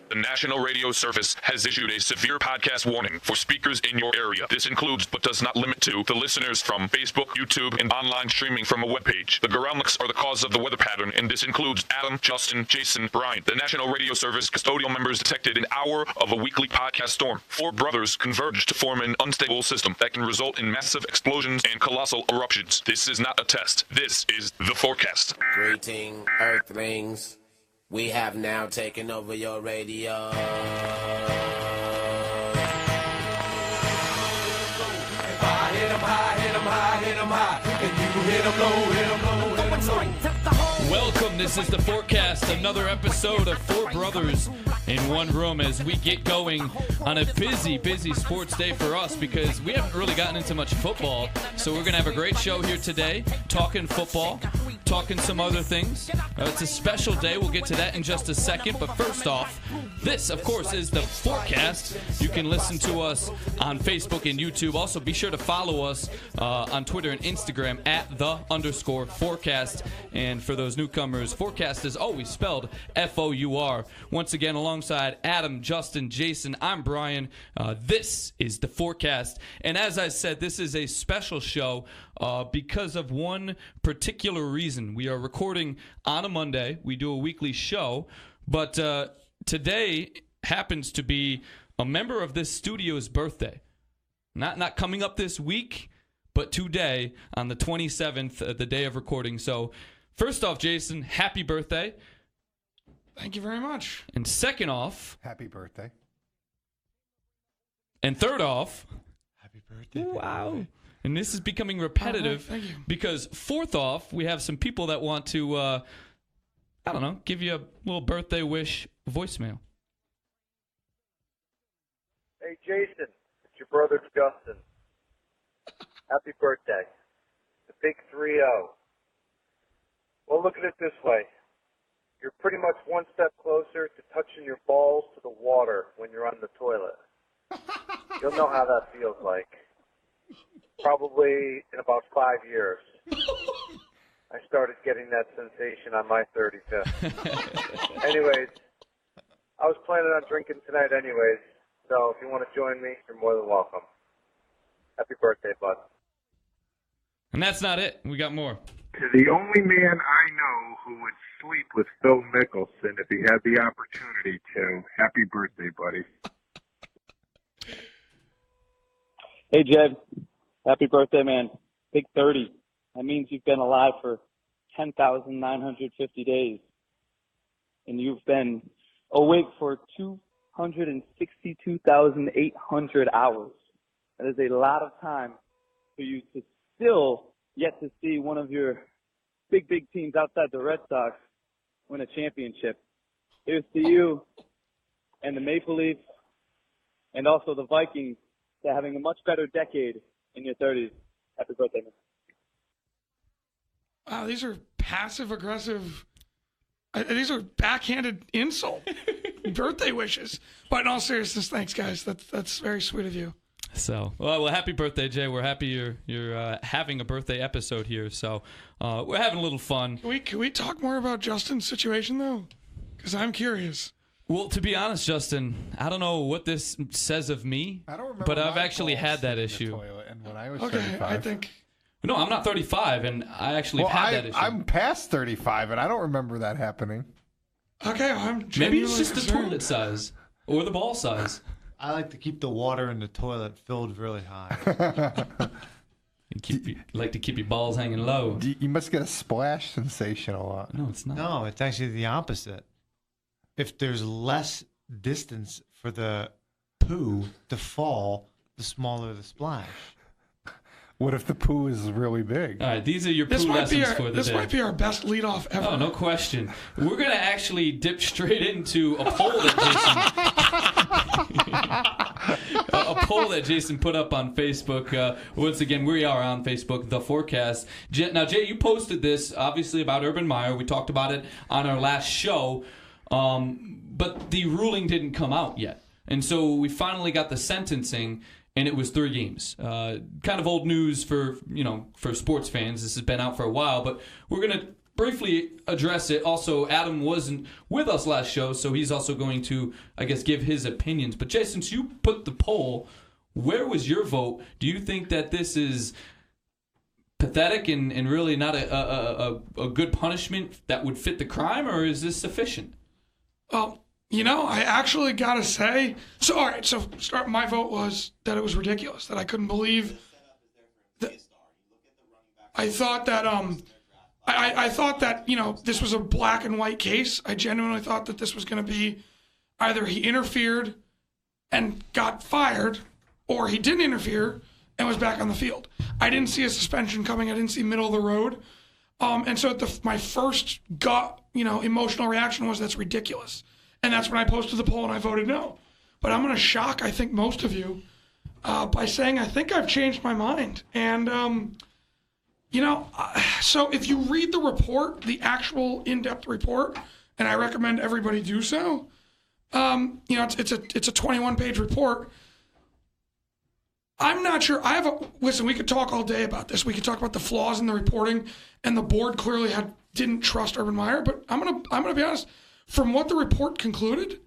The National Radio Service has issued a severe podcast warning for speakers in your area. This includes, but does not limit to, the listeners from Facebook, YouTube, and online streaming from a webpage. The Gorelniks are the cause of the weather pattern, and this includes Adam, Justin, Jason, Brian. The National Radio Service custodial members detected an hour of a weekly podcast storm. 4 brothers converged to form an unstable system that can result in massive explosions and colossal eruptions. This is not a test. This is the forecast. Greeting, Earthlings. We have now taken over your radio. If I hit 'em high, hit 'em high, hit 'em high. And you hit 'em low, hit 'em low, hit 'em low. Welcome, this is The Forecast, another episode of 4 Brothers in One Room as we get going on a busy sports day for us because we haven't really gotten into much football. So we're going to have a great show here today, talking football, talking some other things. It's a special day. We'll get to that in just a second. But first off, this, of course, is The Forecast. You can listen to us on Facebook and YouTube. Also, be sure to follow us on Twitter and Instagram at @the_forecast. And for those newcomers, forecast is always spelled F-O-U-R. Once again, alongside Adam, Justin, Jason, I'm Brian. This is The Forecast. And as I said, this is a special show because of one particular reason. We are recording on a Monday. We do a weekly show. But today happens to be a member of this studio's birthday. Not coming up this week, but today on the 27th, the day of recording. So first off, Jason, happy birthday. Thank you very much. And second off, happy birthday. And third off, happy birthday. Wow. And this is becoming repetitive thank you. Because fourth off, we have some people that want to, give you a little birthday wish voicemail. Hey, Jason, it's your brother Justin. Happy birthday. The big 3-0. Well, look at it this way. You're pretty much one step closer to touching your balls to the water when you're on the toilet. You'll know how that feels like. Probably in about 5 years. I started getting that sensation on my 35th. Anyways, I was planning on drinking tonight anyways, so if you want to join me, you're more than welcome. Happy birthday, bud. And that's not it. We got more. To the only man I know who would sleep with Phil Mickelson if he had the opportunity to. Happy birthday, buddy. Hey, Jed. Happy birthday, man. Big 30. That means you've been alive for 10,950 days. And you've been awake for 262,800 hours. That is a lot of time for you to still yet to see one of your big teams outside the Red Sox win a championship. Here's to you and the Maple Leafs and also the Vikings to having a much better decade in your 30s. Happy birthday, man. Wow, these are passive-aggressive. These are backhanded insult birthday wishes. But in all seriousness, thanks, guys. That's very sweet of you. So, well, happy birthday, Jay. We're happy you're having a birthday episode here. So, we're having a little fun. Can we talk more about Justin's situation, though? Because I'm curious. Well, to be honest, Justin, I don't know what this says of me, I don't remember, but I've actually had that issue. And when I was Okay, 35. I think. No, I'm not 35, and I actually have had that issue. I'm past 35, and I don't remember that happening. Okay, I'm Maybe it's just the concerned. toilet size or the ball size. I like to keep the water in the toilet filled really high. Like to keep your balls hanging low. You must get a splash sensation a lot. No, it's not. No, it's actually the opposite. If there's less distance for the poo to fall, the smaller the splash. What if the poo is really big? All right, these are your poo This might be lessons for the this day. might be our best leadoff ever. Oh, no question. We're going to actually dip straight into a poll that Jason put up on Facebook. Once again, we are on Facebook, The Forecast. Now, Jay, you posted this, obviously, about Urban Meyer. We talked about it on our last show, but the ruling didn't come out yet. And so we finally got the sentencing, and it was 3 games. Kind of old news for sports fans. This has been out for a while, but we're going to briefly address it. Also, Adam wasn't with us last show, so he's also going to, I guess, give his opinions. But Jay, since you put the poll, where was your vote? Do you think that this is pathetic and really not a good punishment that would fit the crime, or is this sufficient? Well, I actually got to say, all right, my vote was that it was ridiculous, that I couldn't believe that. I thought that, I thought that, this was a black and white case. I genuinely thought that this was going to be either he interfered and got fired, or he didn't interfere and was back on the field. I didn't see a suspension coming. I didn't see middle of the road. And so my first gut, emotional reaction was that's ridiculous. And that's when I posted the poll and I voted no. But I'm going to shock, I think, most of you by saying I think I've changed my mind. And, so if you read the report, the actual in-depth report, and I recommend everybody do so, it's a 21-page report. I'm not sure. Listen, we could talk all day about this. We could talk about the flaws in the reporting, and the board clearly didn't trust Urban Meyer. But I'm gonna be honest. From what the report concluded,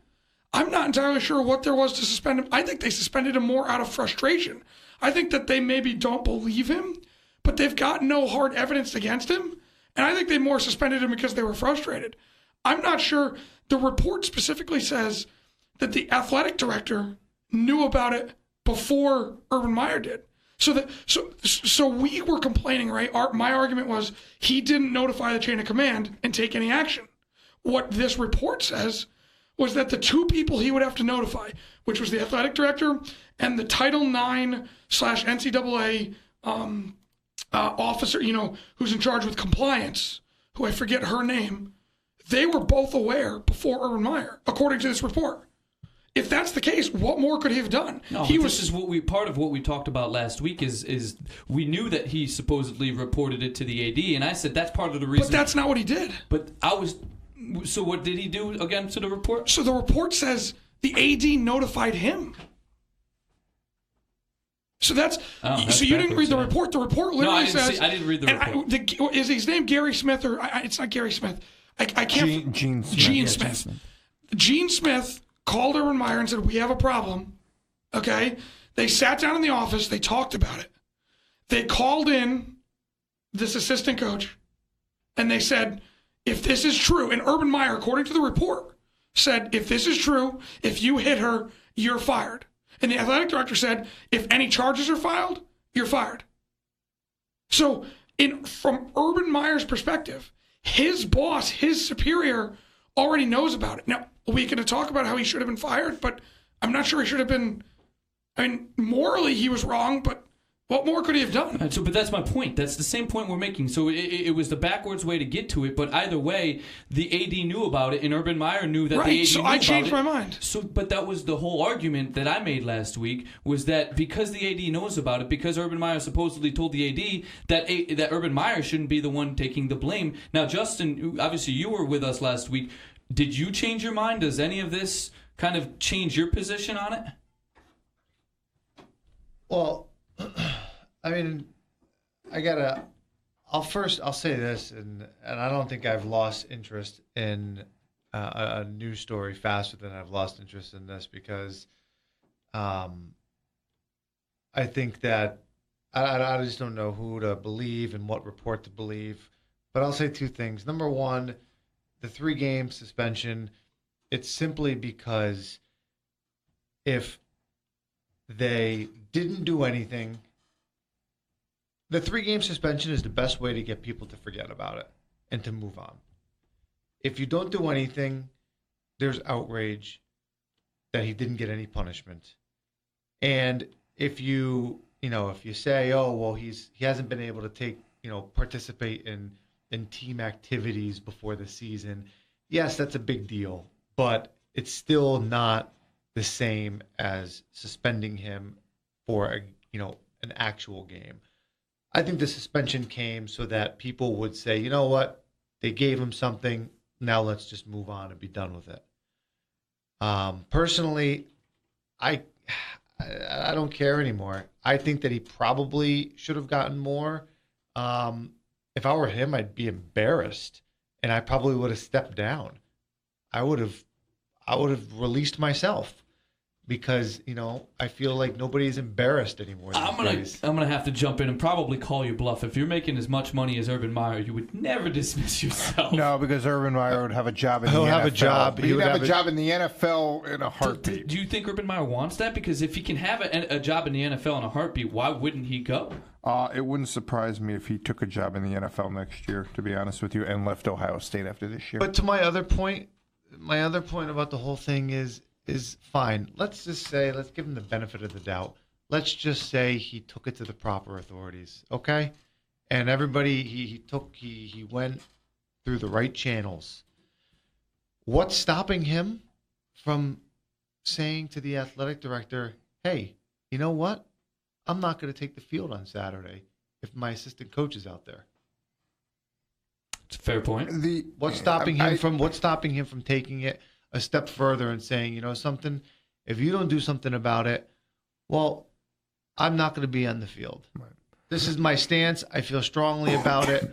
I'm not entirely sure what there was to suspend him. I think they suspended him more out of frustration. I think that they maybe don't believe him, but they've got no hard evidence against him, and I think they more suspended him because they were frustrated. I'm not sure. The report specifically says that the athletic director knew about it before Urban Meyer did. So we were complaining, right? My argument was he didn't notify the chain of command and take any action. What this report says was that the two people he would have to notify, which was the athletic director and the Title IX/NCAA officer, who's in charge with compliance, who I forget her name, they were both aware before Urban Meyer, according to this report. If that's the case, what more could he have done? No, this is part of what we talked about last week is we knew that he supposedly reported it to the AD, and I said that's part of the reason. But that's not what he did. So what did he do again to the report? So the report says the AD notified him. So that's so you didn't read the report. The report literally says. I didn't read the report. Is his name Gary Smith or it's not Gary Smith? I can't. Gene Smith. Gene Smith. Gene Smith called Urban Meyer and said, "We have a problem." Okay, they sat down in the office. They talked about it. They called in this assistant coach, and they said, "If this is true," and Urban Meyer, according to the report, said, "If this is true, if you hit her, you're fired." And the athletic director said, "If any charges are filed, you're fired." So, from Urban Meyer's perspective, his boss, his superior, already knows about it. Now, we can talk about how he should have been fired, but I'm not sure he should have been. I mean, morally he was wrong, but what more could he have done? But that's my point. That's the same point we're making. So it was the backwards way to get to it, but either way, the AD knew about it, and Urban Meyer knew that the AD knew about it. Right, so I changed my mind. But that was the whole argument that I made last week, was that because the AD knows about it, because Urban Meyer supposedly told the AD that Urban Meyer shouldn't be the one taking the blame. Now, Justin, obviously you were with us last week. Did you change your mind? Does any of this kind of change your position on it? Well, I mean, I'll say this, and I don't think I've lost interest in a news story faster than I've lost interest in this, because I think that I just don't know who to believe and what report to believe. But I'll say two things. Number one, the 3-game suspension, it's simply because if they didn't do anything, the 3-game suspension is the best way to get people to forget about it and to move on. If you don't do anything, there's outrage that he didn't get any punishment. And if you say, oh, well, he hasn't been able to participate in team activities before the season, yes, that's a big deal, but it's still not the same as suspending him for an actual game. I think the suspension came so that people would say, you know what, they gave him something, now let's just move on and be done with it. Personally, I don't care anymore. I think that he probably should have gotten more. If I were him, I'd be embarrassed and I probably would have stepped down. I would have released myself. Because, I feel like nobody is embarrassed anymore. I'm gonna have to jump in and probably call you bluff. If you're making as much money as Urban Meyer, you would never dismiss yourself. No, because Urban Meyer would have a job in the NFL. He'll have a job. He'd have a job in the NFL in a heartbeat. Do you think Urban Meyer wants that? Because if he can have a job in the NFL in a heartbeat, why wouldn't he go? It wouldn't surprise me if he took a job in the NFL next year, to be honest with you, and left Ohio State after this year. But to my other point about the whole thing is fine. Let's give him the benefit of the doubt. Let's just say he took it to the proper authorities, okay? And everybody he went through the right channels. What's stopping him from saying to the athletic director, "Hey, you know what? I'm not going to take the field on Saturday if my assistant coach is out there." It's a fair point. What's stopping him from taking it a step further and saying, something, if you don't do something about it, well, I'm not going to be on the field. Right. This is my stance. I feel strongly about it.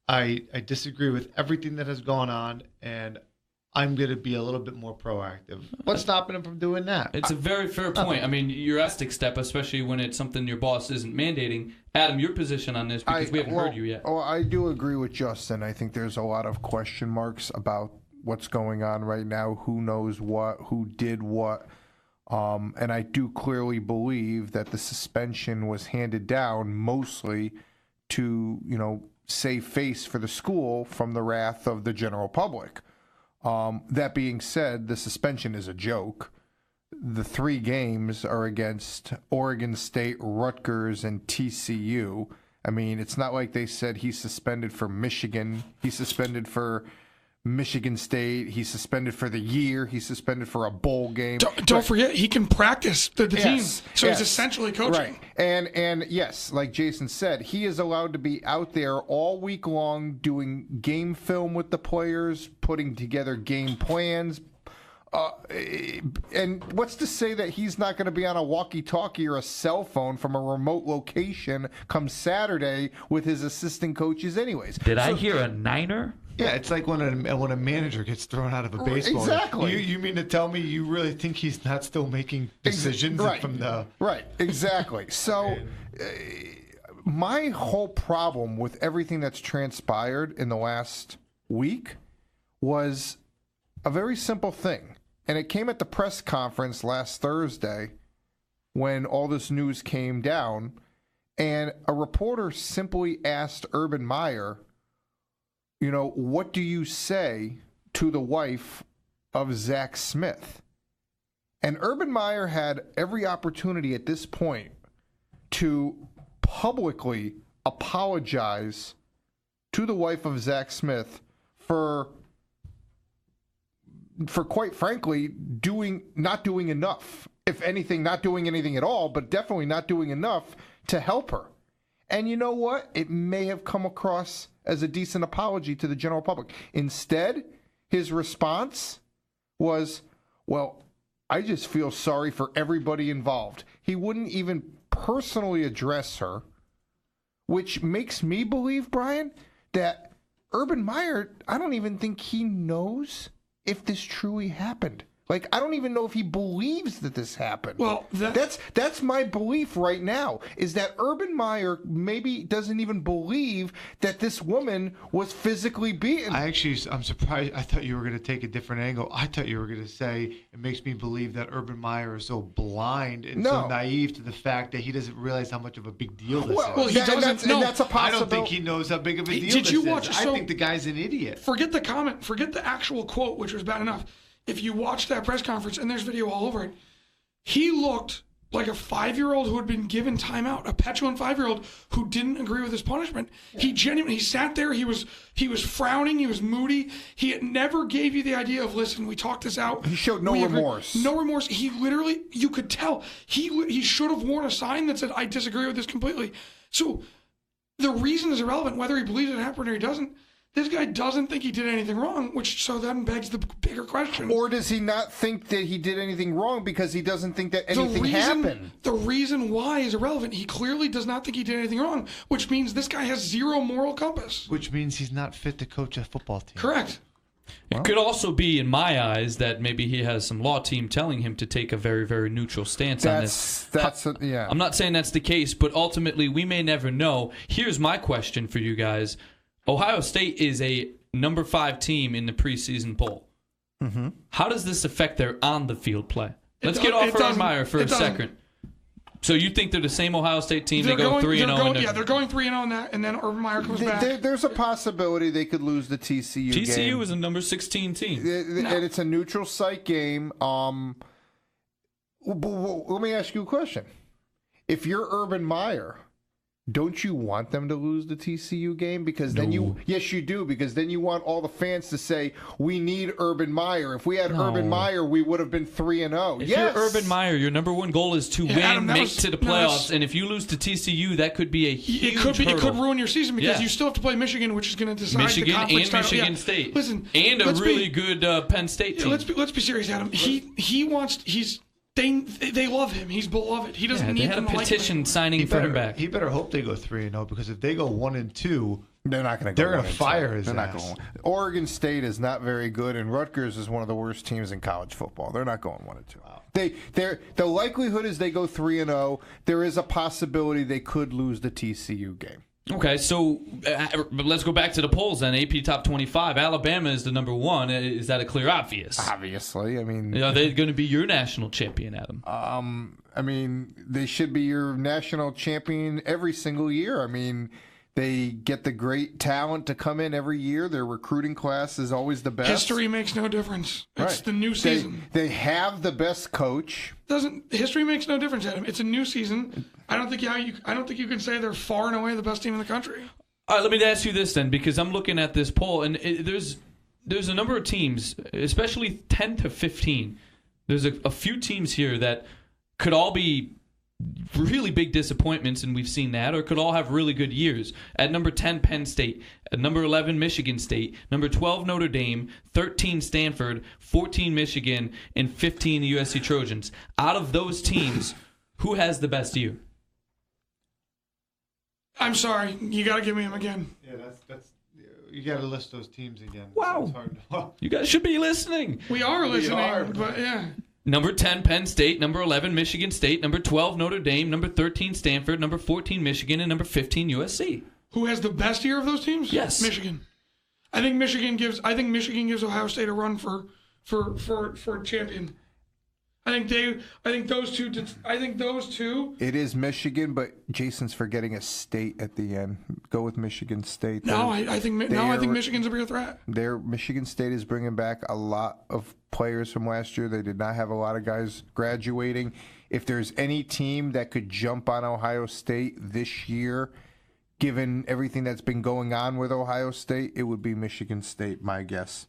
I disagree with everything that has gone on, and I'm going to be a little bit more proactive. What's stopping him from doing that? It's a very fair point. I mean, your drastic step, especially when it's something your boss isn't mandating. Adam, your position on this, because we haven't heard you yet. Oh, I do agree with Justin. I think there's a lot of question marks about what's going on right now, who knows what, who did what. And I do clearly believe that the suspension was handed down mostly to, save face for the school from the wrath of the general public. That being said, the suspension is a joke. The 3 games are against Oregon State, Rutgers, and TCU. I mean, it's not like they said he's suspended for Michigan. He's suspended for Michigan State. He's suspended for the year. He's suspended for a bowl game. Don't forget, he can practice the team. So he's essentially coaching. Right. And yes, like Jason said, he is allowed to be out there all week long doing game film with the players, putting together game plans. And what's to say that he's not going to be on a walkie-talkie or a cell phone from a remote location come Saturday with his assistant coaches anyways? Did I hear a Niner? Yeah, it's like when a manager gets thrown out of a baseball. Exactly. You mean to tell me you really think he's not still making decisions from the... Right, exactly. So my whole problem with everything that's transpired in the last week was a very simple thing. And it came at the press conference last Thursday when all this news came down. And a reporter simply asked Urban Meyer, what do you say to the wife of Zach Smith? And Urban Meyer had every opportunity at this point to publicly apologize to the wife of Zach Smith for quite frankly, not doing enough. If anything, not doing anything at all, but definitely not doing enough to help her. And you know what? It may have come across as a decent apology to the general public. Instead, his response was, well, I just feel sorry for everybody involved. He wouldn't even personally address her, which makes me believe, Brian, that Urban Meyer, I don't even think he knows if this truly happened. Like, I don't even know if he believes that this happened. Well, that's my belief right now, is that Urban Meyer maybe doesn't even believe that this woman was physically beaten. I'm surprised. I thought you were going to take a different angle. I thought you were going to say it makes me believe that Urban Meyer is so blind and so naive to the fact that he doesn't realize how much of a big deal this is. Well, he doesn't know. And that's a possibility. I don't think he knows how big of a deal this is. I think the guy's an idiot. Forget the comment. Forget the actual quote, which was bad enough. If you watch that press conference, and there's video all over it, he looked like a 5-year-old who had been given timeout, a petulant 5-year-old who didn't agree with his punishment. He sat there, he was frowning, he was moody. He never gave you the idea of, listen, we talked this out. He showed no remorse. No remorse. He literally, you could tell, he should have worn a sign that said, I disagree with this completely. So the reason is irrelevant, whether he believes it happened or he doesn't. This guy doesn't think he did anything wrong, which so then begs the bigger question. Or does he not think that he did anything wrong because he doesn't think that anything happened? The reason why is irrelevant. He clearly does not think he did anything wrong, which means this guy has zero moral compass. Which means he's not fit to coach a football team. Correct. It could also be, in my eyes, that maybe he has some law team telling him to take a very, very neutral stance on this. Yeah. I'm not saying that's the case, but ultimately we may never know. Here's my question for you guys. Ohio State is a number 5 team in the preseason poll. Mm-hmm. How does this affect their on-the-field play? Let's get off Urban Meyer for a second. So you think they're the same Ohio State team? They go 3-0? Yeah, they're going 3-0 in that, and then Urban Meyer comes back. There's a possibility they could lose the TCU game. TCU is a number 16 team. And it's a neutral site game. Let me ask you a question. If you're Urban Meyer, don't you want them to lose the TCU game? Because then yes, you do. Because then you want all the fans to say, we need Urban Meyer. If we had Urban Meyer, we would have been 3-0. If you're Urban Meyer, your number one goal is to win, make to the playoffs. And if you lose to TCU, that could be a huge hurdle. It could ruin your season because you still have to play Michigan, which is going to decide the conference title. Michigan State. Listen, and a really good Penn State team. Let's be serious, Adam. They love him. He's beloved. He doesn't need them to like him. They had a petition signing for him back. He better hope they go 3-0 because if they go 1-2, they're not going to. They're going to fire his ass. Not going. Oregon State is not very good, and Rutgers is one of the worst teams in college football. They're not going 1-2. Wow. The likelihood is they go 3-0. There is a possibility they could lose the TCU game. Okay, so let's go back to the polls then. AP Top 25. Alabama is the number 1. Is that a clear obvious? Obviously. I mean... Are they going to be your national champion, Adam? I mean, they should be your national champion every single year. I mean, they get the great talent to come in every year. Their recruiting class is always the best. History makes no difference. It's the new season. They have the best coach. History makes no difference, Adam. It's a new season. I don't think you can say they're far and away the best team in the country. All right, let me ask you this then, because I'm looking at this poll, and there's a number of teams, especially 10 to 15. There's a few teams here that could all be really big disappointments, and we've seen that, or could all have really good years. At number 10, Penn State. At number 11, Michigan State. Number 12, Notre Dame. 13, Stanford. 14, Michigan. And 15, the USC Trojans. Out of those teams, who has the best year? I'm sorry. You got to give me him again. Yeah, that's you got to list those teams again. Wow. You guys should be listening. We are listening, but yeah. Number 10, Penn State. Number 11, Michigan State. Number 12, Notre Dame. Number 13, Stanford. Number 14, Michigan. And number 15, USC. Who has the best year of those teams? Yes. Michigan. I think Michigan gives Ohio State a run for champion. I think those two. It is Michigan, but Jason's forgetting a state at the end. Go with Michigan State. I think Michigan's a bigger threat. Michigan State is bringing back a lot of players from last year. They did not have a lot of guys graduating. If there's any team that could jump on Ohio State this year, given everything that's been going on with Ohio State, it would be Michigan State, my guess.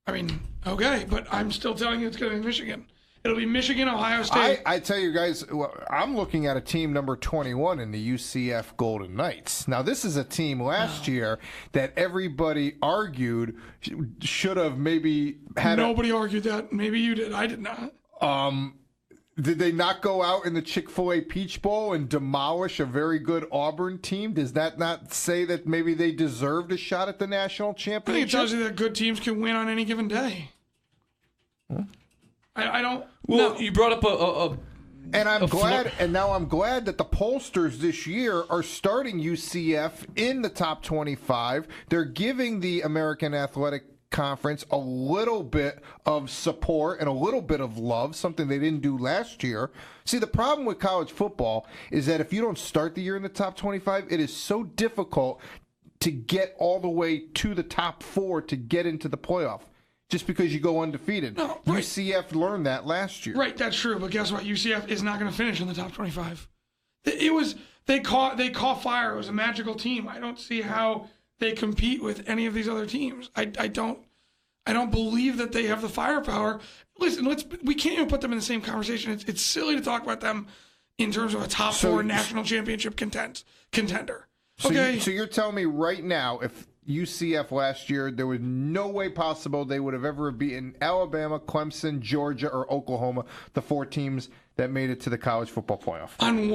I mean, okay, but I'm still telling you it's going to be Michigan. It'll be Michigan, Ohio State. I tell you guys, I'm looking at a team number 21 in the UCF Golden Knights. Now, this is a team last year that everybody argued should have maybe had. Nobody argued that. Maybe you did. I did not. Did they not go out in the Chick-fil-A Peach Bowl and demolish a very good Auburn team? Does that not say that maybe they deserved a shot at the national championship? I think it tells you that good teams can win on any given day. Huh? I don't. Well, you brought up and I'm glad, and now I'm glad that the pollsters this year are starting UCF in the top 25. They're giving the American Athletic Conference a little bit of support and a little bit of love, something they didn't do last year. See, the problem with college football is that if you don't start the year in the top 25, it is so difficult to get all the way to the top 4 to get into the playoff. Just because you go undefeated. No, right. UCF learned that last year. Right, that's true. But guess what? UCF is not going to finish in the top 25. They caught fire. It was a magical team. I don't see how they compete with any of these other teams. I don't believe that they have the firepower. Listen, we can't even put them in the same conversation. It's silly to talk about them in terms of a top 4 national championship contender. So you're telling me right now, if UCF last year, there was no way possible they would have ever beaten Alabama, Clemson, Georgia, or Oklahoma, the 4 teams that made it to the college football playoff. In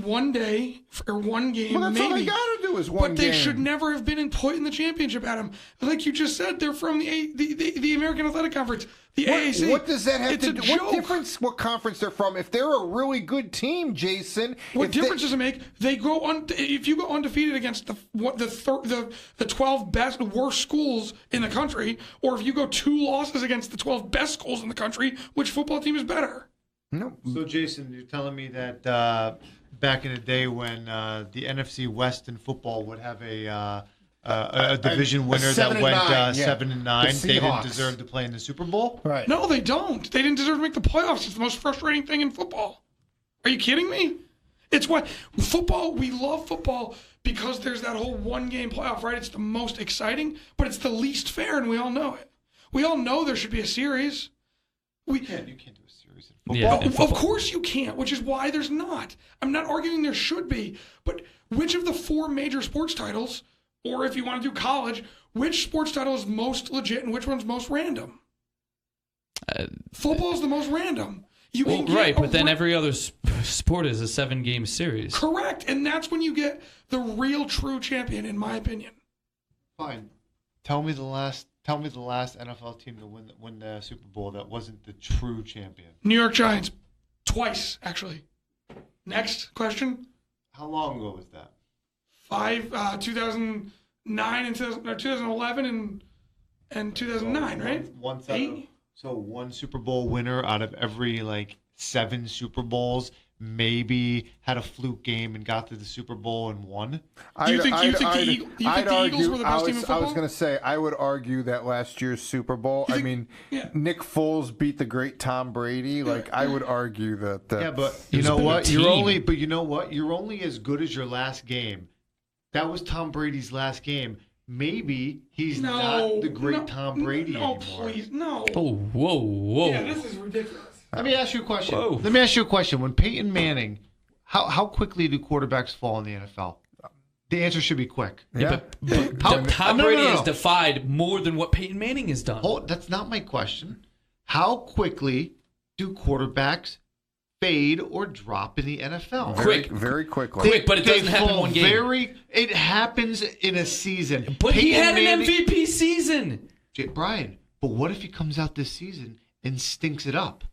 one day or one game, Well, that's maybe. all they got to do is one But they game. should never have been put in the championship, Adam. Like you just said, they're from the American Athletic Conference, the AAC. What does that have It's to a do? joke. What difference? What conference they're from? If they're a really good team, Jason. What difference does it make? They go on. If you go undefeated against the 12 best worst schools in the country, or if you go 2 losses against the 12 best schools in the country, which football team is better? No. So, Jason, you're telling me that back in the day when the NFC West in football would have a division winner that went 7-9, they didn't deserve to play in the Super Bowl? Right. No, they don't. They didn't deserve to make the playoffs. It's the most frustrating thing in football. Are you kidding me? It's what football. We love football because there's that whole 1-game playoff, right? It's the most exciting, but it's the least fair, and we all know it. We all know there should be a series. You can't do a series in football. Yeah, Of course you can't, which is why there's not. I'm not arguing there should be, but which of the 4 major sports titles, or if you want to do college, which sports title is most legit and which one's most random? Football is the most random. You can get right, a but then every other sport is a 7-game series. Correct, and that's when you get the real true champion, in my opinion. Fine. Tell me the last NFL team to win the Super Bowl that wasn't the true champion. New York Giants, twice actually. Next question. How long ago was that? 2009 and 2011 and 2009, right? One Super Bowl winner out of every 7 Super Bowls maybe had a fluke game and got to the Super Bowl and won. Do you think the Eagles were the best team in football? I was going to say, I would argue that last year's Super Bowl, Nick Foles beat the great Tom Brady. I would argue that. Yeah, but you know what? You're only as good as your last game. That was Tom Brady's last game. Maybe he's not the great Tom Brady anymore. Please, no. Oh, whoa. Yeah, this is ridiculous. Let me ask you a question. When Peyton Manning, how quickly do quarterbacks fall in the NFL? The answer should be quick. Yeah, but Tom Brady has defied more than what Peyton Manning has done. Oh, that's not my question. How quickly do quarterbacks fade or drop in the NFL? Very quickly. Quick, but it doesn't happen in one game. It happens in a season. But he had an MVP season. Brian, but what if he comes out this season and stinks it up?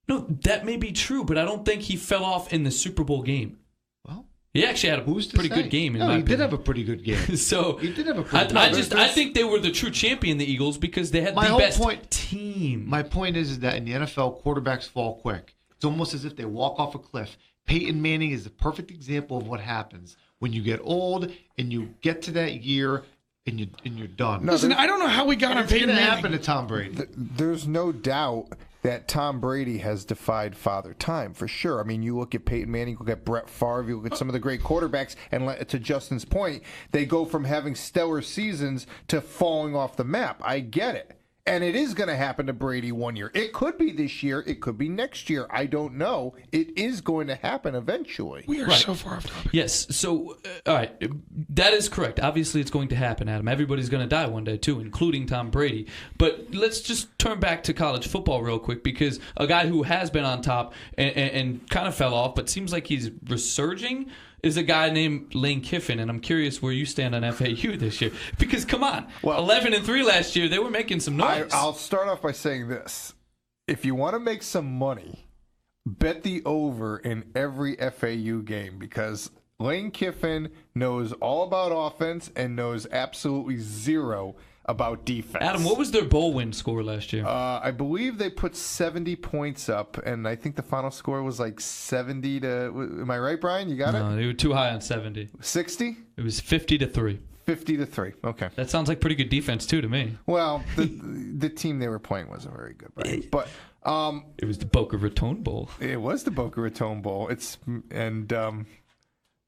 No, that may be true, but I don't think he fell off in the Super Bowl game. Well, he actually had a pretty good game. He did have a pretty good game. So he did have a pretty good game. I think they were the true champion, the Eagles, because they had the best team. My point is that in the NFL, quarterbacks fall quick. It's almost as if they walk off a cliff. Peyton Manning is the perfect example of what happens when you get old and you get to that year and you're done. No, listen, I don't know how we got on Peyton Manning. It's going to happen to Tom Brady. There's no doubt that Tom Brady has defied Father Time, for sure. I mean, you look at Peyton Manning, you look at Brett Favre, you look at some of the great quarterbacks, and to Justin's point, they go from having stellar seasons to falling off the map. I get it. And it is going to happen to Brady one year. It could be this year. It could be next year. I don't know. It is going to happen eventually. We are so far off topic. Yes. So, all right. That is correct. Obviously, it's going to happen, Adam. Everybody's going to die one day, too, including Tom Brady. But let's just turn back to college football real quick, because a guy who has been on top and kind of fell off, but seems like he's resurging, is a guy named Lane Kiffin, and I'm curious where you stand on FAU this year. Because, come on, 11-3 last year, they were making some noise. I'll start off by saying this. If you want to make some money, bet the over in every FAU game, because Lane Kiffin knows all about offense and knows absolutely zero about defense. Adam, what was their bowl win score last year? I believe they put 70 points up, and I think the final score was 70 to... Am I right, Brian? You got it? No, they were too high on 70. 60? It was 50-3. 50-3. Okay. That sounds like pretty good defense, too, to me. Well, the team they were playing wasn't very good, Brian. But... it was the Boca Raton Bowl. It was the Boca Raton Bowl.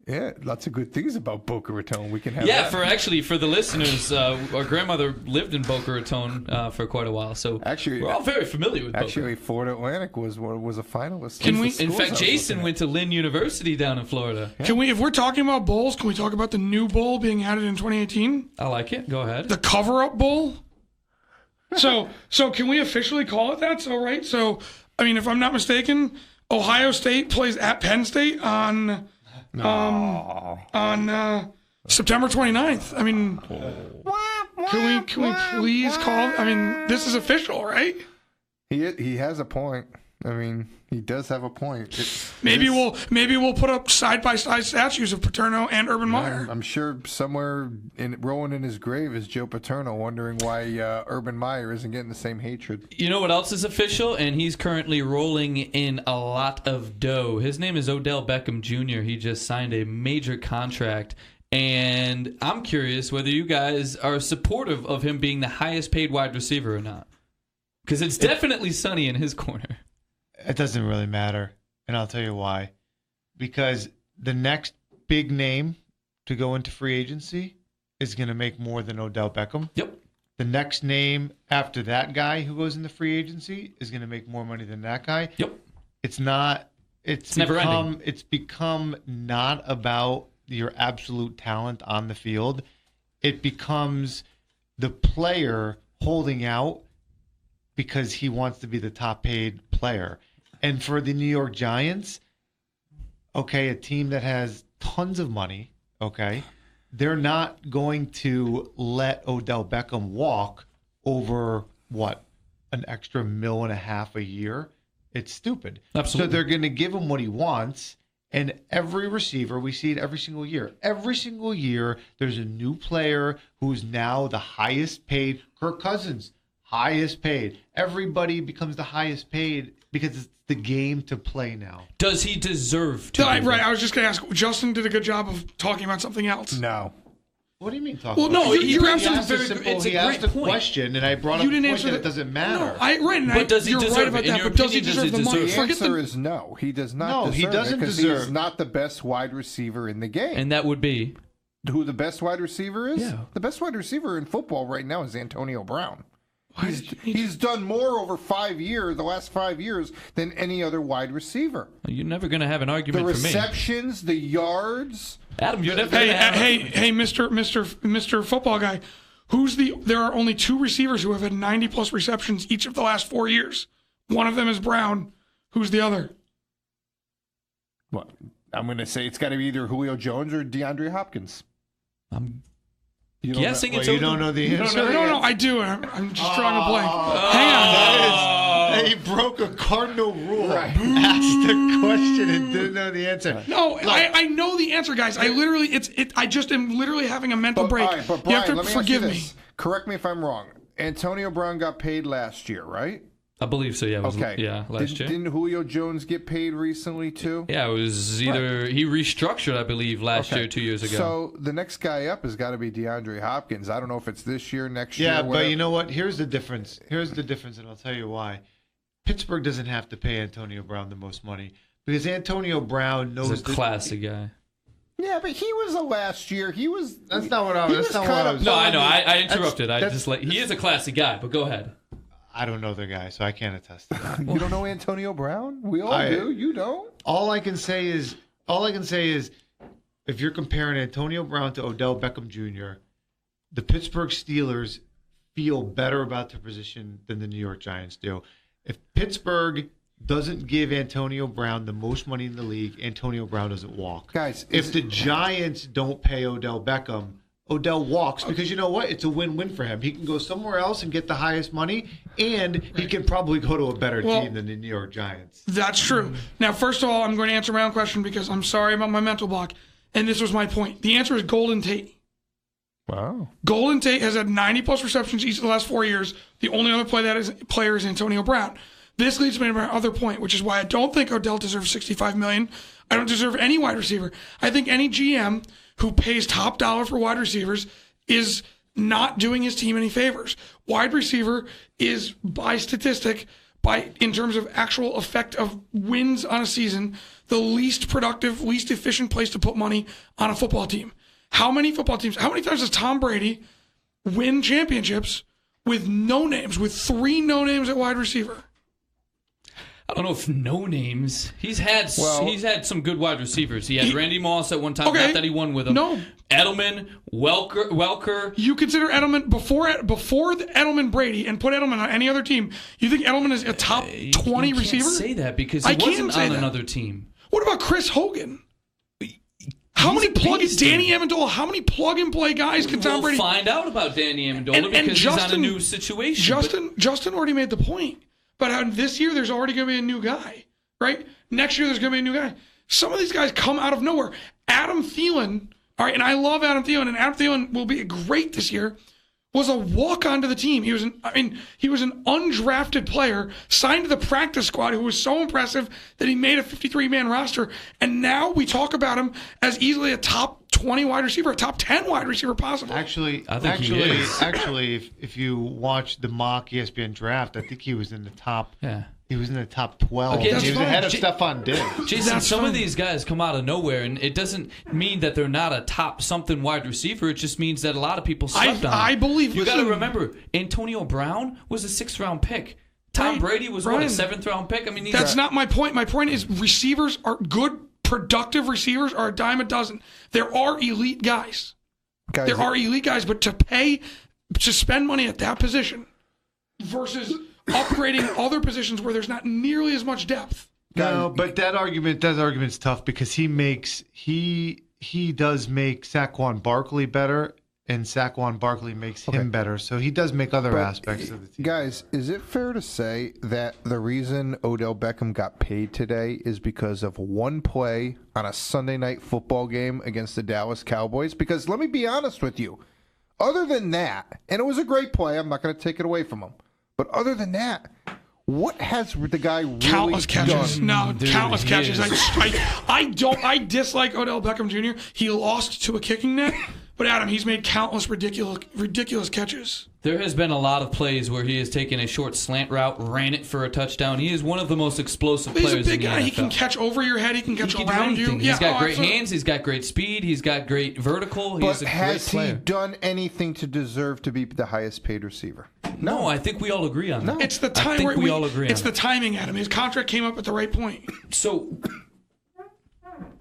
Yeah, lots of good things about Boca Raton. We can have Yeah, that. for the listeners, our grandmother lived in Boca Raton for quite a while, so Actually, we're all very familiar with Boca. Actually, Florida Atlantic was a finalist. Can we- In fact, Jason went to Lynn University down in Florida. Can we, if we're talking about bowls, can we talk about the new bowl being added in 2018? I like it. Go ahead. The cover-up bowl. So can we officially call it that? So, I mean, if I'm not mistaken, Ohio State plays at Penn State on September 29th. I mean, can we please call? I mean, this is official, right? He has a point. I mean, he does have a point. Maybe we'll put up side by side statues of Paterno and Urban Meyer. I'm sure somewhere rolling in his grave is Joe Paterno, wondering why Urban Meyer isn't getting the same hatred. You know what else is official? And he's currently rolling in a lot of dough. His name is Odell Beckham Jr. He just signed a major contract. And I'm curious whether you guys are supportive of him being the highest paid wide receiver or not. Because it's definitely sunny in his corner. It doesn't really matter, and I'll tell you why. Because the next big name to go into free agency is going to make more than Odell Beckham. Yep. The next name after that guy who goes into free agency is going to make more money than that guy. Yep. It's not. It's never ending. It's become not about your absolute talent on the field. It becomes the player holding out because he wants to be the top paid player. And for the New York Giants, okay, a team that has tons of money, okay, they're not going to let Odell Beckham walk over, what, an extra $1.5 million a year? It's stupid. Absolutely. So they're going to give him what he wants. And every receiver, we see it every single year. Every single year, there's a new player who's now the highest paid. Kirk Cousins, highest paid. Everybody becomes the highest paid because it's the game to play now. Does he deserve to? Right. I was just going to ask. Justin did a good job of talking about something else. No. What do you mean talking Well, about? no, He you're asked absolutely a it's a he asked great a point. question, and I brought up You a didn't point answer that it doesn't matter. No, But does he you're deserve right it? about In that. your But does he opinion, does deserve he the money? deserve The it? answer is no. He does not No, deserve he doesn't it because deserve he is not the best wide receiver in the game. And that would be? Who the best wide receiver is? Yeah. The best wide receiver in football right now is Antonio Brown. He's done more over the last 5 years, than any other wide receiver. You're never going to have an argument The for me. receptions, the yards. Adam, you're never going to have... Hey, Mr. Football Guy, there are only 2 receivers who have had 90-plus receptions each of the last 4 years. One of them is Brown. Who's the other? Well, I'm going to say it's got to be either Julio Jones or DeAndre Hopkins. I'm You don't guessing know- it's... You don't know the answer? No, I do. I'm just drawing a blank. Hang on. That is, he broke a cardinal rule. Asked a question and didn't know the answer. No, I know the answer, guys. I just am literally having a mental break. All right, but You have Brian, to let me ask you forgive me. this. Correct me if I'm wrong. Antonio Brown got paid last year, right? I believe so, yeah. It was, Okay. Yeah, last year. Didn't Julio Jones get paid recently, too? Yeah, it was either... He restructured, I believe, last year, 2 years ago. So the next guy up has got to be DeAndre Hopkins. I don't know if it's this year, next year. Yeah, whatever. but you know what? Here's the difference. And I'll tell you why. Pittsburgh doesn't have to pay Antonio Brown the most money because Antonio Brown knows... He's a classy guy. Yeah, but he was a last year. He was... That's not what I was... That's not what I was... No, I know. I interrupted. That's- He is a classy guy, but go ahead. I don't know the guy, so I can't attest to that. You don't know Antonio Brown? We all do. You don't? All I can say is, if you're comparing Antonio Brown to Odell Beckham Jr., the Pittsburgh Steelers feel better about their position than the New York Giants do. If Pittsburgh doesn't give Antonio Brown the most money in the league, Antonio Brown doesn't walk. Guys, if the Giants don't pay Odell Beckham, Odell walks because you know what? It's a win-win for him. He can go somewhere else and get the highest money, and he can probably go to a better team than the New York Giants. That's true. Now, first of all, I'm going to answer my own question because I'm sorry about my mental block. And this was my point. The answer is Golden Tate. Wow. Golden Tate has had 90-plus receptions each of the last 4 years. The only other player is Antonio Brown. This leads me to my other point, which is why I don't think Odell deserves $65 million. I don't deserve any wide receiver. I think any GM who pays top dollar for wide receivers is not doing his team any favors. Wide receiver is, by statistic, in terms of actual effect of wins on a season, the least productive, least efficient place to put money on a football team. How many times does Tom Brady win championships with no names, with 3 no names at wide receiver? I don't know if no names. He's had some good wide receivers. He had Randy Moss at one time. Okay. Not that he won with him. No. Edelman, Welker. You consider Edelman before the Edelman Brady and put Edelman on any other team. You think Edelman is a top 20 receiver? You can't say that because he wasn't on another team. What about Chris Hogan? How many Danny Amendola? How many plug-and-play guys can Tom Brady? We'll find out about Danny Amendola because he's on a new situation. Justin already made the point. But this year, there's already going to be a new guy, right? Next year, there's going to be a new guy. Some of these guys come out of nowhere. Adam Thielen, all right, and I love Adam Thielen, and Adam Thielen will be great this year, was a walk-on to the team. He was an undrafted player, signed to the practice squad, who was so impressive that he made a 53-man roster. And now we talk about him as easily a top 20 wide receiver, a top 10 wide receiver possible. Actually, if you watch the mock ESPN draft, I think he was in the top. Yeah. He was in the top 12. Again, he was ahead of Stephon Diggs. Jason, some of these guys come out of nowhere, and it doesn't mean that they're not a top something wide receiver. It just means that a lot of people slept on them. I believe. You got to remember, Antonio Brown was a 6th-round pick. Tom Brady was a 7th-round pick. I mean, that's not my point. My point is receivers are good, productive receivers are a dime a dozen. There are elite guys. There are elite guys, but to spend money at that position versus upgrading other positions where there's not nearly as much depth. No, but that argument's tough because he does make Saquon Barkley better, and Saquon Barkley makes him better. So he does make other aspects of the team. Guys, is it fair to say that the reason Odell Beckham got paid today is because of one play on a Sunday night football game against the Dallas Cowboys? Because let me be honest with you, other than that, and it was a great play, I'm not going to take it away from him. But other than that, what has the guy really countless catches? done? No, countless catches. I dislike Odell Beckham Jr. He lost to a kicking net, but Adam, he's made countless ridiculous catches. There has been a lot of plays where he has taken a short slant route, ran it for a touchdown. He is one of the most explosive players in the NFL. He's a big guy. He can catch over your head. He can catch around you. He's got great hands. He's got great speed. He's got great vertical. He's a great player. Has he done anything to deserve to be the highest paid receiver? No, I think we all agree on that. It's the time. I think we all agree on It's the timing, Adam. His contract came up at the right point. So,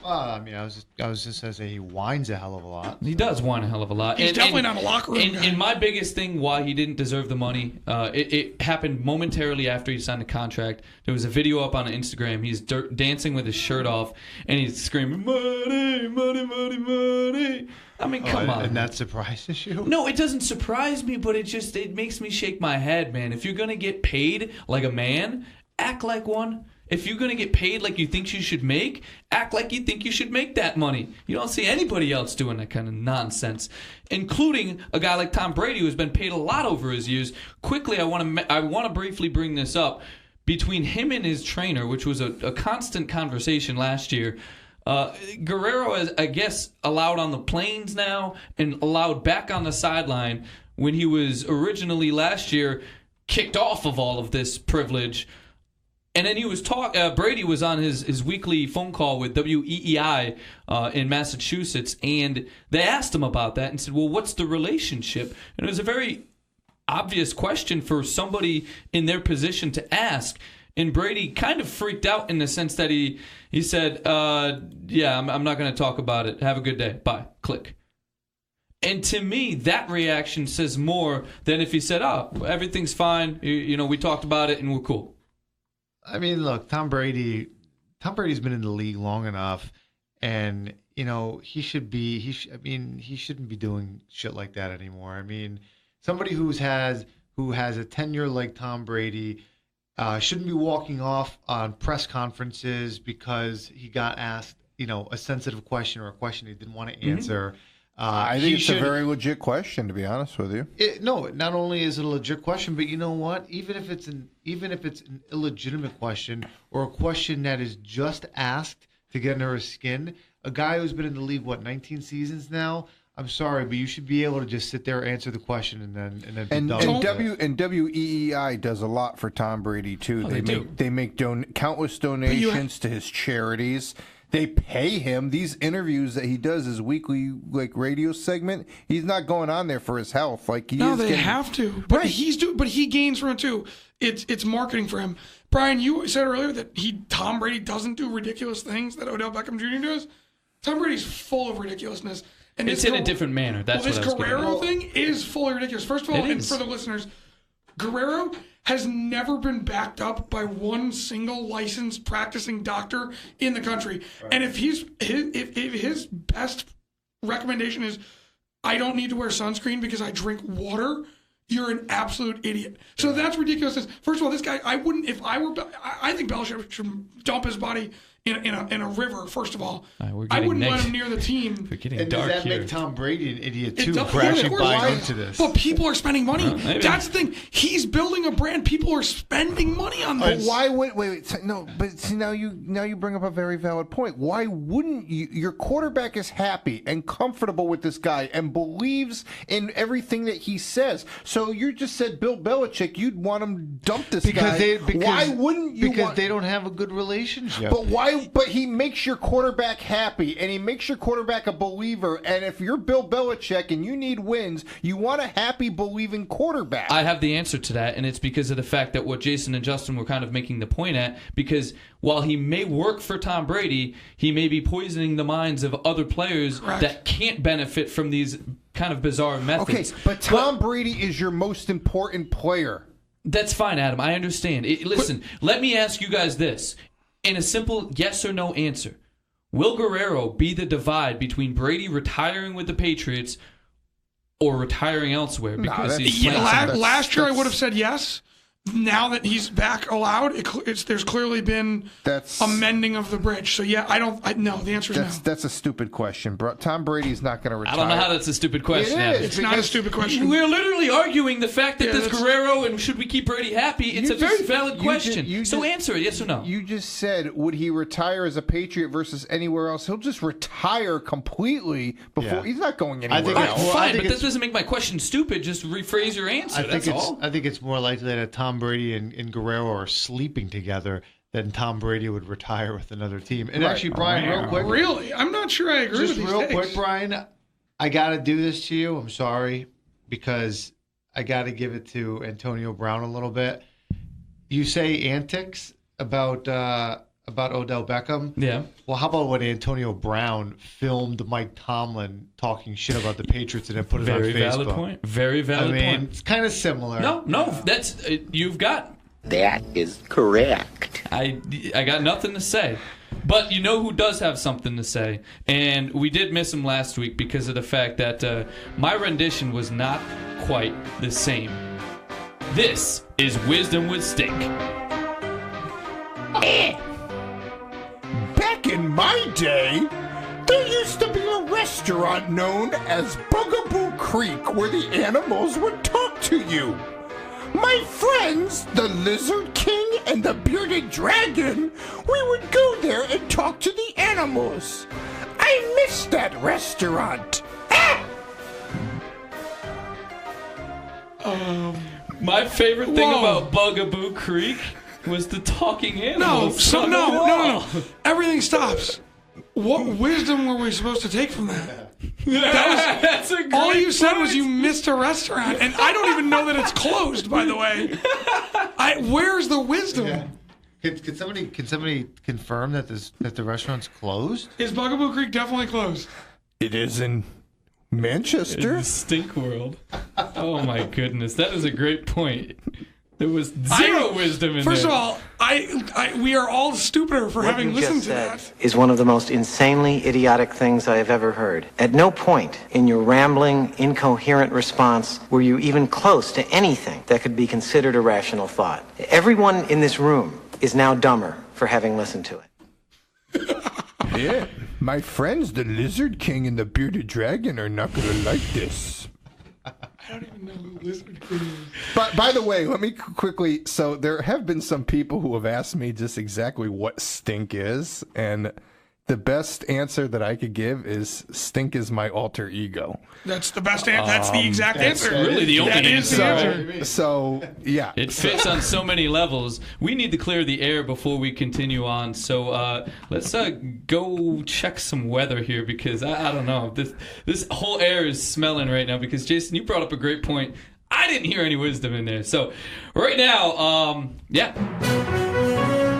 I was just going to say he whines a hell of a lot. He does whine a hell of a lot. He's definitely not a locker room guy. And my biggest thing why he didn't deserve the money, it happened momentarily after he signed the contract. There was a video up on Instagram. He's dancing with his shirt off, and he's screaming, money, money, money, money. I mean, come on. And that surprises you? No, it doesn't surprise me, but it makes me shake my head, man. If you're going to get paid like a man, act like one. If you're going to get paid like you think you should make, act like you think you should make that money. You don't see anybody else doing that kind of nonsense, including a guy like Tom Brady, who's been paid a lot over his years. Quickly, I want to briefly bring this up. Between him and his trainer, which was a constant conversation last year, Guerrero is, I guess, allowed on the planes now and allowed back on the sideline when he was originally last year kicked off of all of this privilege. And then he was Brady was on his weekly phone call with WEEI in Massachusetts, and they asked him about that and said, well, what's the relationship? And it was a very obvious question for somebody in their position to ask. And Brady kind of freaked out in the sense that he said, yeah, I'm not going to talk about it. Have a good day. Bye. Click. And to me, that reaction says more than if he said, oh, everything's fine. We talked about it and we're cool. I mean, look, Tom Brady's been in the league long enough, and he shouldn't be doing shit like that anymore. I mean, somebody who has a tenure like Tom Brady shouldn't be walking off on press conferences because he got asked, a sensitive question or a question he didn't want to answer. I think it's a very legit question, to be honest with you. No, not only is it a legit question, but you know what? Even if it's an illegitimate question or a question that is just asked to get under his skin, a guy who's been in the league 19 seasons now, I'm sorry, but you should be able to just sit there, answer the question, and then be And done with it. WEEI does a lot for Tom Brady too. they do. They make countless donations to his charities. They pay him. These interviews that he does, his weekly radio segment, he's not going on there for his health. They have to. But but he gains from it too. It's marketing for him. Brian, you said earlier that Tom Brady doesn't do ridiculous things that Odell Beckham Jr. does. Tom Brady's full of ridiculousness. And It's in a different manner. That's this what I was getting Guerrero at. thing is fully ridiculous. First of all, It and is. for the listeners, Guerrero has never been backed up by one single licensed practicing doctor in the country. Right. And if his best recommendation is, I don't need to wear sunscreen because I drink water, you're an absolute idiot. So that's ridiculous. First of all, this guy, I wouldn't, if I were, I think Belichick should dump his body in a river, first of all. I wouldn't let him near the team. We're getting And dark does that here. make Tom Brady an idiot It too does- for yeah, actually of course. buying Why? into this? But people are spending money. maybe. That's the thing. He's building a brand. People are spending money on this. Why would no? But see, now you bring up a very valid point. Why wouldn't you? Your quarterback is happy and comfortable with this guy and believes in everything that he says. So you just said Bill Belichick. You'd want him to dump this guy. Why wouldn't you? Because they don't have a good relationship. But why? But he makes your quarterback happy, and he makes your quarterback a believer. And if you're Bill Belichick and you need wins, you want a happy, believing quarterback. I have the answer to that, and it's because of the fact that what Jason and Justin were kind of making the point at, because while he may work for Tom Brady, he may be poisoning the minds of other players that can't benefit from these kind of bizarre methods. Okay, but Tom Brady is your most important player. That's fine, Adam. I understand. Listen, let me ask you guys this. In a simple yes or no answer, will Guerrero be the divide between Brady retiring with the Patriots or retiring elsewhere? Because last year I would have said yes. Now that he's back allowed, there's clearly been a mending of the bridge. So yeah, no. The answer is no. That's a stupid question, bro. Tom Brady's not going to retire. I don't know how that's a stupid question. It is. It's not a stupid question. We're literally arguing the fact that there's Guerrero and should we keep Brady happy. It's a very valid question. So answer it, yes or no. You just said, would he retire as a Patriot versus anywhere else? He'll just retire completely before. Yeah. He's not going anywhere else. Fine, but that doesn't make my question stupid. Just rephrase your answer. That's all. I think it's more likely that Tom Brady and Guerrero are sleeping together than Tom Brady would retire with another team. And actually, Brian, real quick. Really? I'm not sure I agree with these real takes. quick, Brian, I got to do this to you. I'm sorry, because I got to give it to Antonio Brown a little bit. You say antics about Odell Beckham. Yeah. Well, how about when Antonio Brown filmed Mike Tomlin talking shit about the Patriots and then put it on Facebook? Very valid point. Very valid point. It's kind of similar. No, that's you've got. That is correct. I got nothing to say. But you know who does have something to say? And we did miss him last week because of the fact that my rendition was not quite the same. This is Wisdom with Stink. Back in my day, there used to be a restaurant known as Bugaboo Creek where the animals would talk to you. My friends, the Lizard King and the Bearded Dragon, we would go there and talk to the animals. I miss that restaurant. My favorite thing about Bugaboo Creek was the talking animals. No. Everything stops. What wisdom were we supposed to take from that? That's a great all you said point. was you missed a restaurant, and I don't even know that it's closed. By the way, where's the wisdom? Yeah. Can somebody confirm that the restaurant's closed? Is Bugaboo Creek definitely closed? It is in Manchester. In the stink world. Oh my goodness, that is a great point. There was zero wisdom in First there. of all, we are all stupider for having listened to that. Is one of the most insanely idiotic things I have ever heard. At no point in your rambling, incoherent response were you even close to anything that could be considered a rational thought. Everyone in this room is now dumber for having listened to it. Yeah. My friends, the Lizard King and the Bearded Dragon, are not going to like this. I don't even know who Lizard King is. But by the way, let me quickly. So there have been some people who have asked me just exactly what stink is, and the best answer that I could give is Stink is my alter ego. That's the best answer. That's the exact answer. Really the only That is the answer. answer. So yeah. It fits on so many levels. We need to clear the air before we continue on. So let's go check some weather here because I don't know. This whole air is smelling right now because, Jason, you brought up a great point. I didn't hear any wisdom in there. So right now,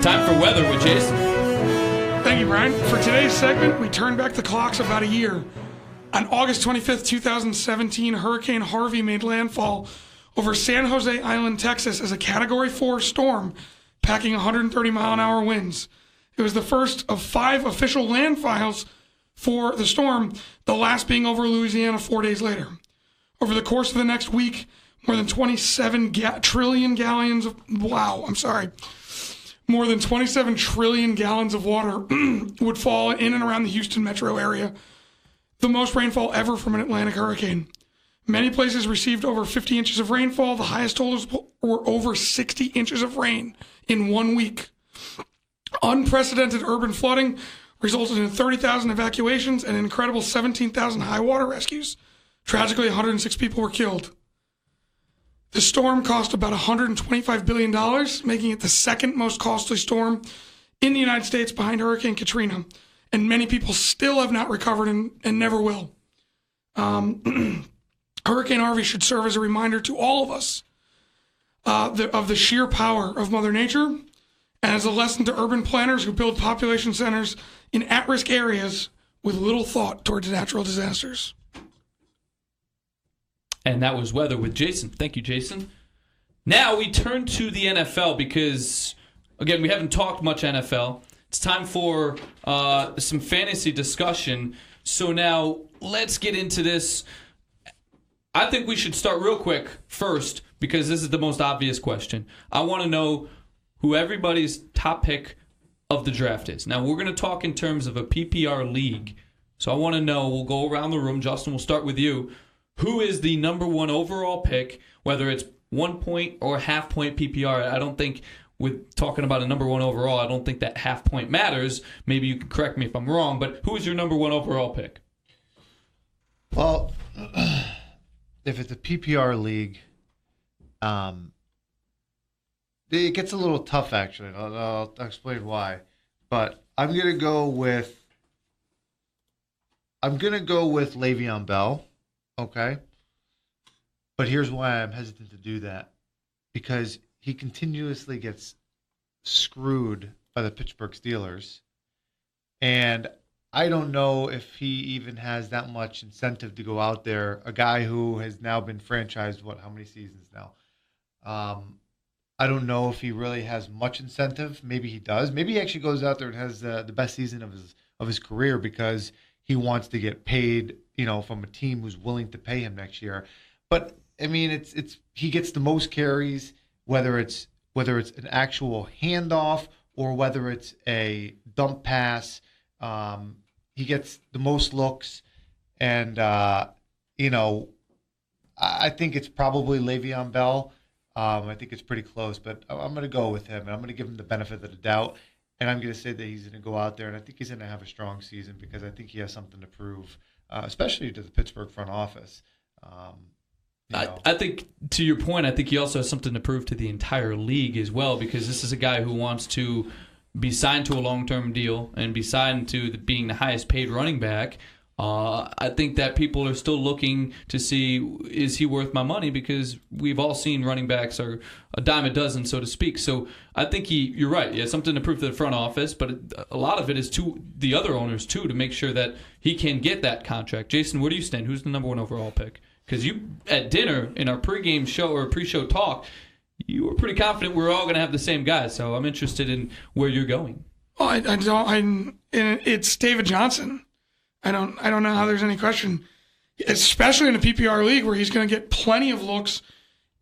time for weather with Jason. Thank you, Brian. For today's segment, we turn back the clocks about a year. On August 25th, 2017, Hurricane Harvey made landfall over San Jose Island, Texas as a Category 4 storm, packing 130-mile-an-hour winds. It was the first of 5 official landfalls for the storm, the last being over Louisiana 4 days later. Over the course of the next week, more than 27 trillion gallons of... More than 27 trillion gallons of water would fall in and around the Houston metro area, the most rainfall ever from an Atlantic hurricane. Many places received over 50 inches of rainfall. The highest totals were over 60 inches of rain in 1 week. Unprecedented urban flooding resulted in 30,000 evacuations and an incredible 17,000 high water rescues. Tragically, 106 people were killed. The storm cost about $125 billion, making it the second most costly storm in the United States behind Hurricane Katrina. And many people still have not recovered and never will. Hurricane Harvey should serve as a reminder to all of us of the sheer power of Mother Nature and as a lesson to urban planners who build population centers in at-risk areas with little thought towards natural disasters. And that was weather with Jason. Thank you, Jason. Now we turn to the NFL because, again, we haven't talked much NFL. It's time for some fantasy discussion. So now let's get into this. I think we should start real quick first because this is the most obvious question. I want to know who everybody's top pick of the draft is. Now, we're going to talk in terms of a PPR league. So I want to know, we'll go around the room. Justin, we'll start with you. Who is the number one overall pick, whether it's 1 point or half point PPR? I don't think, with talking about a number one overall, I don't think that half point matters. Maybe you can correct me if I'm wrong, but who is your number one overall pick? Well, if it's a PPR league, it gets a little tough, actually. I'll explain why. But I'm going to go with Le'Veon Bell. Okay. But here's why I'm hesitant to do that. Because he continuously gets screwed by the Pittsburgh Steelers. And I don't know if he even has that much incentive to go out there. A guy who has now been franchised, how many seasons now? I don't know if he really has much incentive. Maybe he does. Maybe he actually goes out there and has the best season of his career because he wants to get paid, from a team who's willing to pay him next year. But I mean, it's he gets the most carries, whether it's an actual handoff or whether it's a dump pass. He gets the most looks, and I think it's probably Le'Veon Bell. I think it's pretty close, but I'm going to go with him, and I'm going to give him the benefit of the doubt. And I'm going to say that he's going to go out there, and I think he's going to have a strong season because I think he has something to prove, especially to the Pittsburgh front office. I think, to your point, I think he also has something to prove to the entire league as well because this is a guy who wants to be signed to a long-term deal and be signed to being the highest-paid running back. I think that people are still looking to see, is he worth my money? Because we've all seen running backs are a dime a dozen, so to speak. So I think you're right. He has something to prove to the front office, but a lot of it is to the other owners, too, to make sure that he can get that contract. Jason, where do you stand? Who's the number one overall pick? Because you, at dinner, in our pregame show or pre-show talk, you were pretty confident we're all going to have the same guy. So I'm interested in where you're going. Well, it's David Johnson. I don't know how there's any question, especially in a PPR league where he's going to get plenty of looks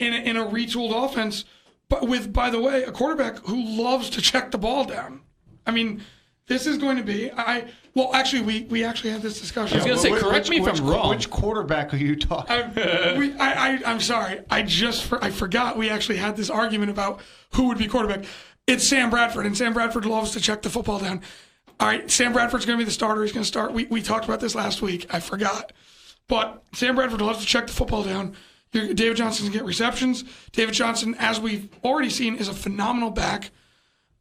in a retooled offense, but with, by the way, a quarterback who loves to check the ball down. I mean, this is going to be we actually had this discussion. I was going to say, correct me if I'm wrong. Which quarterback are you talking about? I'm sorry. I forgot we actually had this argument about who would be quarterback. It's Sam Bradford, and Sam Bradford loves to check the football down. All right, Sam Bradford's going to be the starter. He's going to start. We talked about this last week. I forgot. But Sam Bradford will have to check the football down. David Johnson's going to get receptions. David Johnson, as we've already seen, is a phenomenal back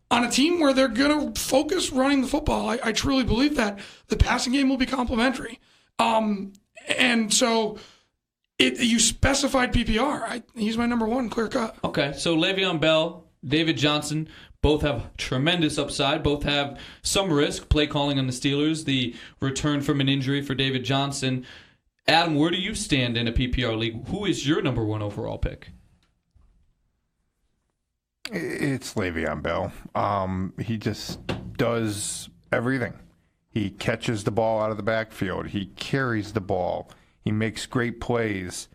on a team where they're going to focus running the football. I truly believe that. The passing game will be complementary. And so you specified PPR. He's my number one, clear cut. Okay, so Le'Veon Bell, David Johnson, both have tremendous upside. Both have some risk, play calling on the Steelers, the return from an injury for David Johnson. Adam, where do you stand in a PPR league? Who is your number one overall pick? It's Le'Veon Bell. He just does everything. He catches the ball out of the backfield. He carries the ball. He makes great plays.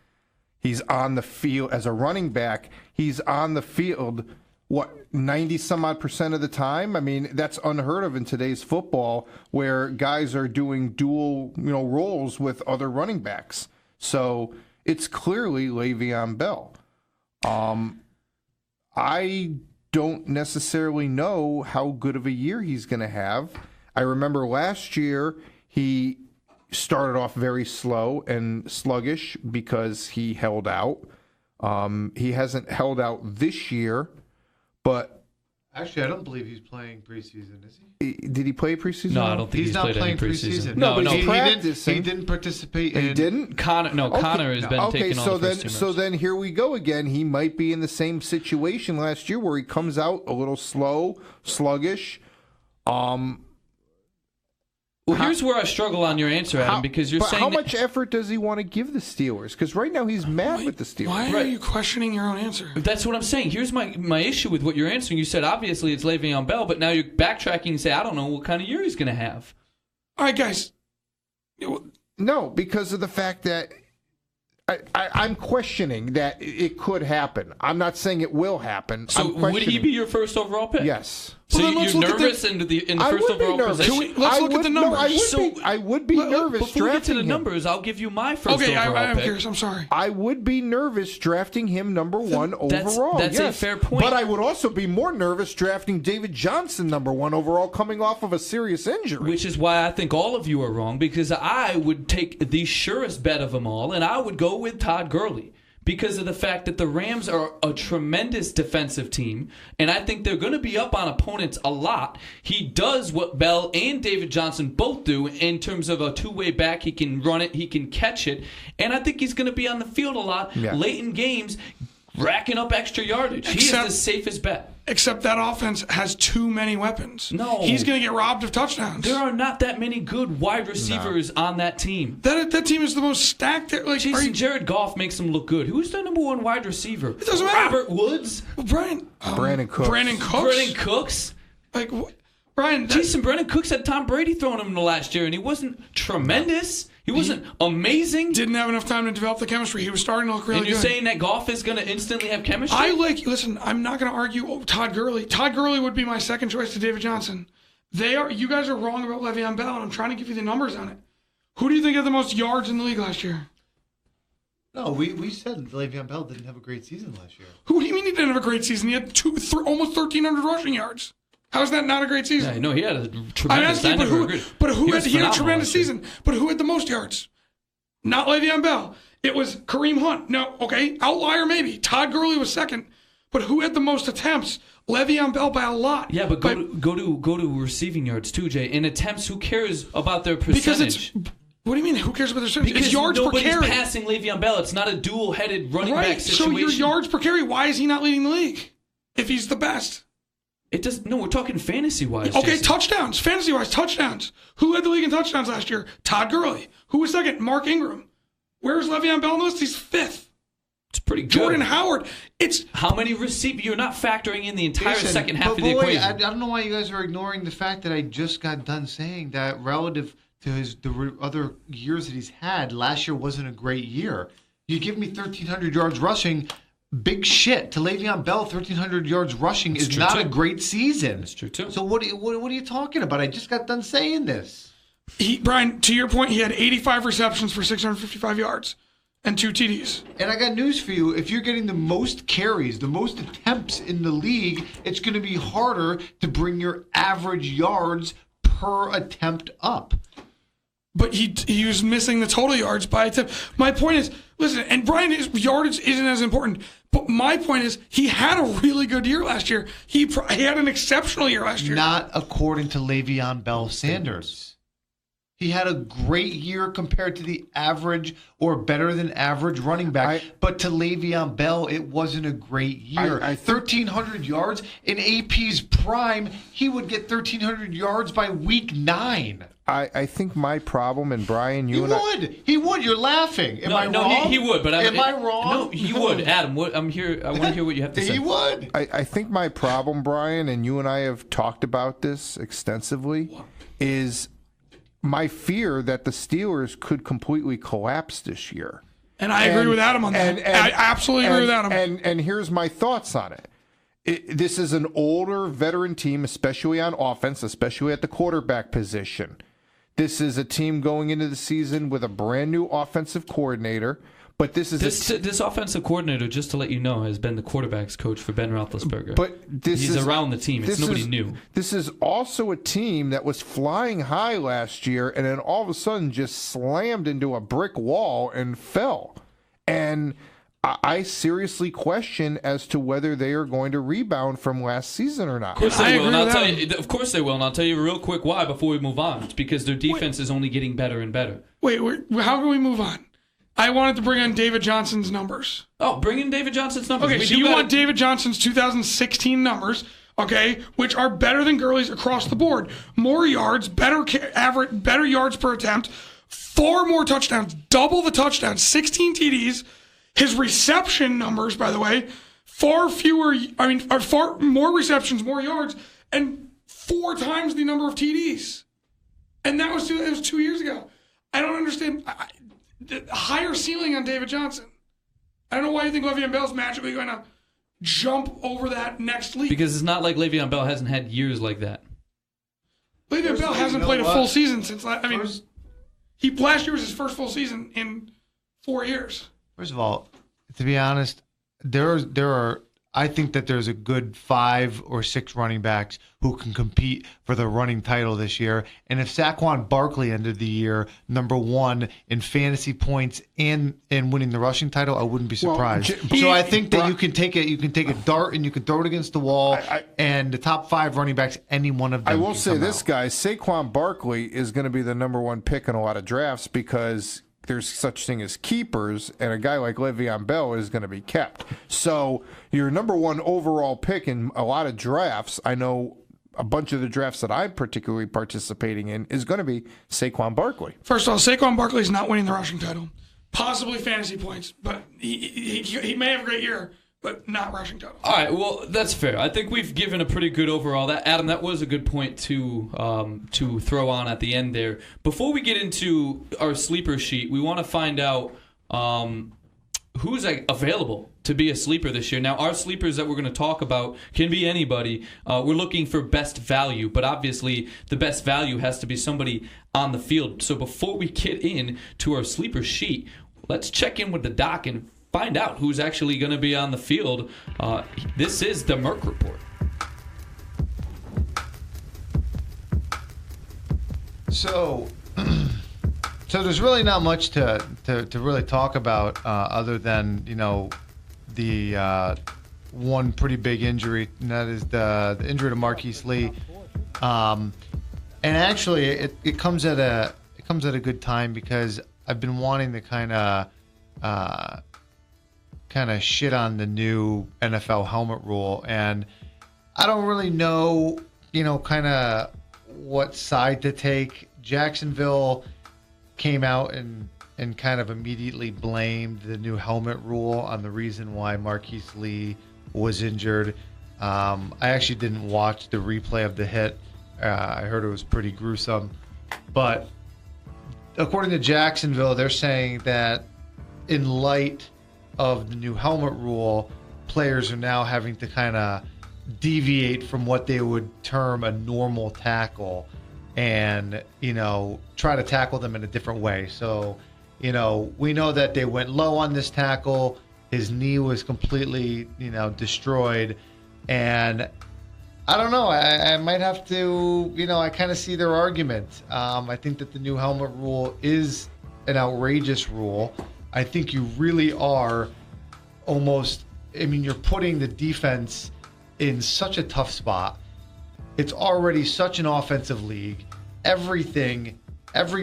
He's on the field as a running back. He's on the field, 90-some-odd% of the time? I mean, that's unheard of in today's football where guys are doing dual, roles with other running backs. So it's clearly Le'Veon Bell. I don't necessarily know how good of a year he's going to have. I remember last year he started off very slow and sluggish because he held out. He hasn't held out this year, but actually, I don't believe he's playing preseason, is he? Did he play preseason? No, I don't think he's not played playing any preseason. No, but he's he practicing. didn't participate. He didn't? Connor has been taking all the first teamers. So then here we go again. He might be in the same situation last year where he comes out a little slow, sluggish. Well, here's where I struggle on your answer, Adam, because you're saying how much effort does he want to give the Steelers? Because right now he's mad with the Steelers. Why are you questioning your own answer? That's what I'm saying. Here's my issue with what you're answering. You said obviously it's Le'Veon Bell, but now you're backtracking and say I don't know what kind of year he's going to have. All right, guys. No, because of the fact that I'm questioning that it could happen. I'm not saying it will happen. So would he be your first overall pick? Yes. So you're nervous in the first overall position? Let's look at the numbers. I would be nervous before we get to the him. numbers, I'll give you my first overall pick. I'm curious. I'm sorry. I would be nervous drafting him number one overall. That's yes. a fair point. But I would also be more nervous drafting David Johnson number one overall coming off of a serious injury. Which is why I think all of you are wrong, because I would take the surest bet of them all, and I would go with Todd Gurley. Because of the fact that the Rams are a tremendous defensive team, and I think they're going to be up on opponents a lot. He does what Bell and David Johnson both do in terms of a two-way back. He can run it, he can catch it, and I think he's going to be on the field a lot late in games, racking up extra yardage. He is the safest bet. Except that offense has too many weapons. No. He's going to get robbed of touchdowns. There are not that many good wide receivers on that team. That team is the most stacked. Jared Goff makes them look good. Who's the number one wide receiver? It doesn't matter. Robert Woods? Brandon Cooks. Brandon Cooks? Brian. Brandon Cooks had Tom Brady throwing him the last year, and he wasn't tremendous. He wasn't amazing. Didn't have enough time to develop the chemistry. He was starting to look really good. And you're saying that Goff is going to instantly have chemistry? Listen, I'm not going to argue Todd Gurley. Todd Gurley would be my second choice to David Johnson. You guys are wrong about Le'Veon Bell, and I'm trying to give you the numbers on it. Who do you think had the most yards in the league last year? No, we said Le'Veon Bell didn't have a great season last year. Who do you mean he didn't have a great season? He had almost 1,300 rushing yards. How is that not a great season? Yeah, no, he had a tremendous. I'm asking you, he had a tremendous season. But who had the most yards? Not Le'Veon Bell. It was Kareem Hunt. No, okay, outlier maybe. Todd Gurley was second. But who had the most attempts? Le'Veon Bell by a lot. Yeah, but go to receiving yards too, Jay. In attempts, who cares about their percentage? What do you mean? Who cares about their percentage? Because it's yards per carry. Nobody's passing Le'Veon Bell. It's not a dual-headed running back situation. So your yards per carry. Why is he not leading the league if he's the best? No, we're talking fantasy-wise. Okay, Jason. touchdowns. Fantasy-wise, touchdowns. Who led the league in touchdowns last year? Todd Gurley. Who was second? Mark Ingram. Where's Le'Veon Bell on the list? He's fifth. It's pretty good. Jordan Howard. It's how many receivers? You're not factoring in the entire second half of the equation. I don't know why you guys are ignoring the fact that I just got done saying that relative to the other years that he's had, last year wasn't a great year. You give me 1,300 yards rushing. Big shit. To Le'Veon Bell, 1,300 yards rushing is not a great season. That's true, too. So what are you talking about? I just got done saying this. Brian, to your point, he had 85 receptions for 655 yards and 2 TDs. And I got news for you. If you're getting the most carries, the most attempts in the league, it's going to be harder to bring your average yards per attempt up. But he was missing the total yards by attempt. My point is, listen, and Brian's yardage isn't as important, but my point is he had a really good year last year. He had an exceptional year last year. Not according to Le'Veon Bell standards. He had a great year compared to the average or better than average running back. But to Le'Veon Bell, it wasn't a great year. 1,300 yards in AP's prime, he would get 1,300 yards by week 9. I think my problem, and Brian, He would. You're laughing. Am I wrong? He would. But am I wrong? No, he would. Adam, I'm here. I want to hear what you have to say. He would. I think my problem, Brian, and you and I have talked about this extensively, is my fear that the Steelers could completely collapse this year. And I agree with Adam on that. I absolutely agree with Adam. And here's my thoughts on it. This is an older veteran team, especially on offense, especially at the quarterback position. This is a team going into the season with a brand new offensive coordinator. But this offensive coordinator, just to let you know, has been the quarterback's coach for Ben Roethlisberger. But he's around the team. It's nobody new. This is also a team that was flying high last year and then all of a sudden just slammed into a brick wall and fell. And I seriously question as to whether they are going to rebound from last season or not. Of course they will, and I'll tell you. Of course they will, and I'll tell you real quick why before we move on. It's because their defense is only getting better and better. Wait, how can we move on? I wanted to bring in David Johnson's numbers. Oh, bring in David Johnson's numbers. Okay, so you want David Johnson's 2016 numbers, okay, which are better than Gurley's across the board. More yards, better yards per attempt, 4 more touchdowns, double the touchdowns, 16 TDs. His reception numbers, by the way, far more receptions, more yards, and 4 times the number of TDs. And that was 2 years ago. I don't understand. The higher ceiling on David Johnson. I don't know why you think Le'Veon Bell's magically going to jump over that next leap. Because it's not like Le'Veon Bell hasn't had years like that. Le'Veon Bell hasn't played a full season since last year was his first full season in 4 years. First of all, to be honest, I think that there's a good 5 or 6 running backs who can compete for the running title this year. And if Saquon Barkley ended the year number 1 in fantasy points and winning the rushing title, I wouldn't be surprised. So I think that you can take a dart and you can throw it against the wall. And the top 5 running backs, any one of them. I will say this, guys: Saquon Barkley is going to be the number 1 pick in a lot of drafts because there's such thing as keepers, and a guy like Le'Veon Bell is going to be kept. So your number 1 overall pick in a lot of drafts, I know a bunch of the drafts that I'm particularly participating in, is going to be Saquon Barkley. First of all, Saquon Barkley is not winning the rushing title. Possibly fantasy points, but he may have a great year, but not rushing title. All right, well, that's fair. I think we've given a pretty good overall. Adam, that was a good point to throw on at the end there. Before we get into our sleeper sheet, we want to find out who's available to be a sleeper this year. Now, our sleepers that we're going to talk about can be anybody. We're looking for best value, but obviously the best value has to be somebody on the field. So before we get into our sleeper sheet, let's check in with the doc and find out who's actually going to be on the field. This is the Merck Report. So there's really not much to really talk about other than, the one pretty big injury, and that is the injury to Marquise Lee. And actually, it comes at a good time because I've been wanting to kind of shit on the new NFL helmet rule, and I don't really know, kind of what side to take. Jacksonville came out and kind of immediately blamed the new helmet rule on the reason why Marquise Lee was injured. I actually didn't watch the replay of the hit. I heard it was pretty gruesome, but according to Jacksonville, they're saying that in light of the new helmet rule, players are now having to kind of deviate from what they would term a normal tackle and, try to tackle them in a different way. So, we know that they went low on this tackle. His knee was completely, destroyed. And I don't know. I might have to, I kind of see their argument. I think that the new helmet rule is an outrageous rule. I think you really are you're putting the defense in such a tough spot. It's already such an offensive league. Every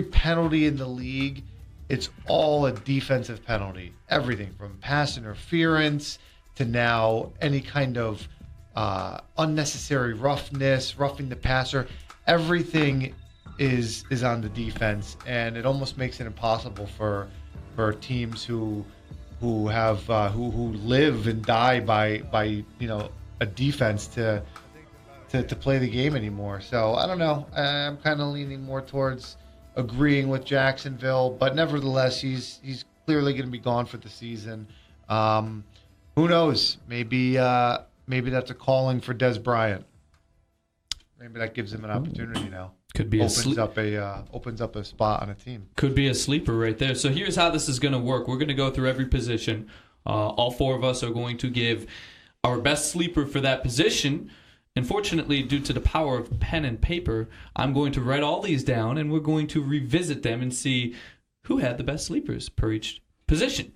penalty in the league, it's all a defensive penalty. Everything from pass interference to now any kind of unnecessary roughness, roughing the passer. Everything is on the defense, and it almost makes it impossible for teams who live and die by a defense to play the game anymore. So I don't know. I'm kind of leaning more towards agreeing with Jacksonville, but nevertheless, he's clearly going to be gone for the season. Who knows? Maybe that's a calling for Des Bryant. Maybe that gives him an opportunity now. Could be opens up a spot on a team. Could be a sleeper right there. So here's how this is going to work. We're going to go through every position. All four of us are going to give our best sleeper for that position. Unfortunately, due to the power of pen and paper, I'm going to write all these down, and we're going to revisit them and see who had the best sleepers per each position.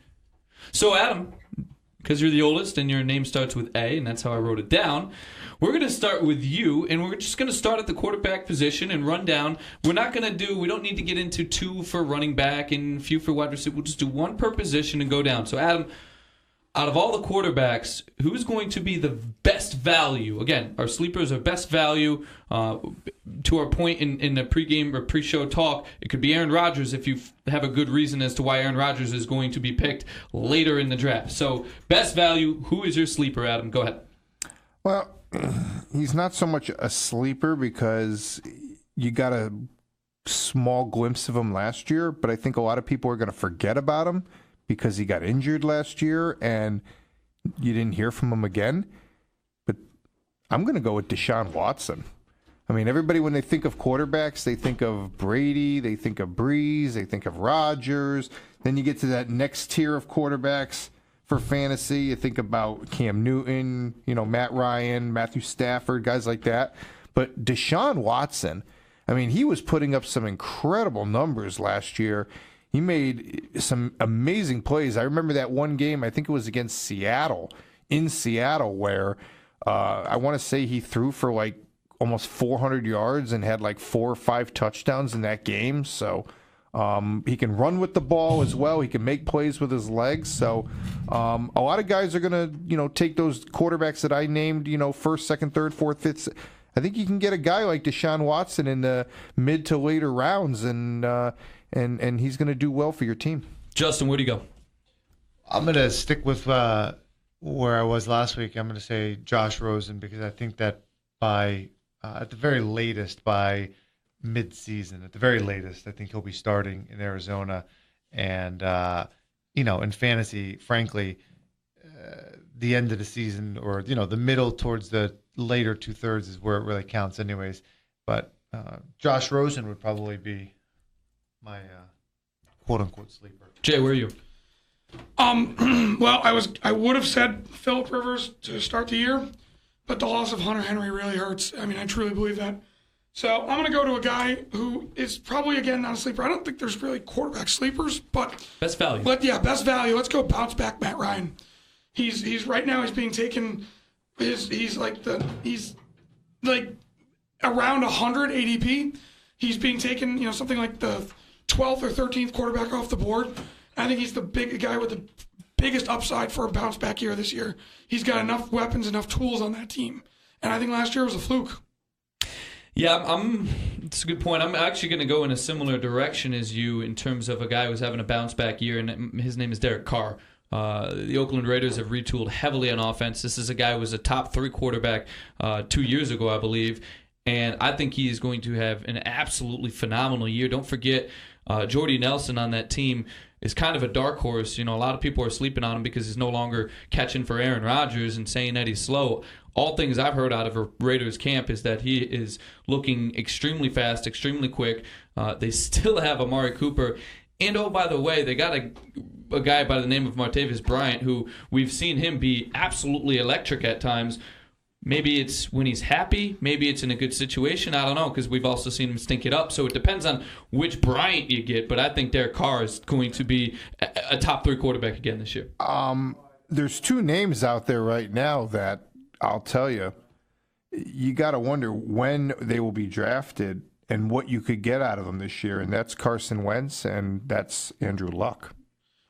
So, Adam, because you're the oldest and your name starts with A, and that's how I wrote it down, we're going to start with you, and we're just going to start at the quarterback position and run down. We don't need to get into two for running back and a few for wide receiver. We'll just do one per position and go down. So, Adam, out of all the quarterbacks, who's going to be the best value? Again, our sleepers are best value. To our point in the pregame or pre-show talk, it could be Aaron Rodgers if you have a good reason as to why Aaron Rodgers is going to be picked later in the draft. So, best value, who is your sleeper, Adam? Go ahead. Well, he's not so much a sleeper because you got a small glimpse of him last year, but I think a lot of people are going to forget about him because he got injured last year and you didn't hear from him again. But I'm going to go with Deshaun Watson. I mean, everybody, when they think of quarterbacks, they think of Brady, they think of Breeze, they think of Rodgers. Then you get to that next tier of quarterbacks for fantasy. You think about Cam Newton, Matt Ryan, Matthew Stafford, guys like that. But Deshaun Watson, I mean, he was putting up some incredible numbers last year. He made some amazing plays. I remember that one game, I think it was against Seattle, where I want to say he threw for like almost 400 yards and had like 4 or 5 touchdowns in that game. So he can run with the ball as well. He can make plays with his legs. So a lot of guys are going to, take those quarterbacks that I named, first, second, third, fourth, fifth. I think you can get a guy like Deshaun Watson in the mid to later rounds, and he's going to do well for your team. Justin, where do you go? I'm going to stick with where I was last week. I'm going to say Josh Rosen because I think that at the very latest, by mid-season, at the very latest, I think he'll be starting in Arizona. And, in fantasy, frankly, the end of the season or, the middle towards the later 2/3 is where it really counts anyways. But Josh Rosen would probably be my quote-unquote sleeper. Jay, where are you? Well, I would have said Phillip Rivers to start the year, but the loss of Hunter Henry really hurts. I mean, I truly believe that. So I'm going to go to a guy who is probably, again, not a sleeper. I don't think there's really quarterback sleepers, but best value. Best value. Let's go bounce back Matt Ryan. He's right now he's being taken. He's like around 100 ADP. He's being taken, something like the 12th or 13th quarterback off the board. I think he's the big guy with the biggest upside for a bounce back year this year. He's got enough weapons, enough tools on that team. And I think last year was a fluke. Yeah, it's a good point. I'm actually going to go in a similar direction as you in terms of a guy who's having a bounce back year, and his name is Derek Carr. The Oakland Raiders have retooled heavily on offense. This is a guy who was a top 3 quarterback 2 years ago, I believe. And I think he is going to have an absolutely phenomenal year. Don't forget, Jordy Nelson on that team is kind of a dark horse. A lot of people are sleeping on him because he's no longer catching for Aaron Rodgers and saying that he's slow. All things I've heard out of a Raiders camp is that he is looking extremely fast, extremely quick. They still have Amari Cooper. And, oh, by the way, they got a guy by the name of Martavis Bryant who we've seen him be absolutely electric at times. Maybe it's when he's happy. Maybe it's in a good situation. I don't know, because we've also seen him stink it up. So it depends on which Bryant you get. But I think Derek Carr is going to be a top 3 quarterback again this year. There's 2 names out there right now that I'll tell you, you got to wonder when they will be drafted and what you could get out of them this year. And that's Carson Wentz and that's Andrew Luck.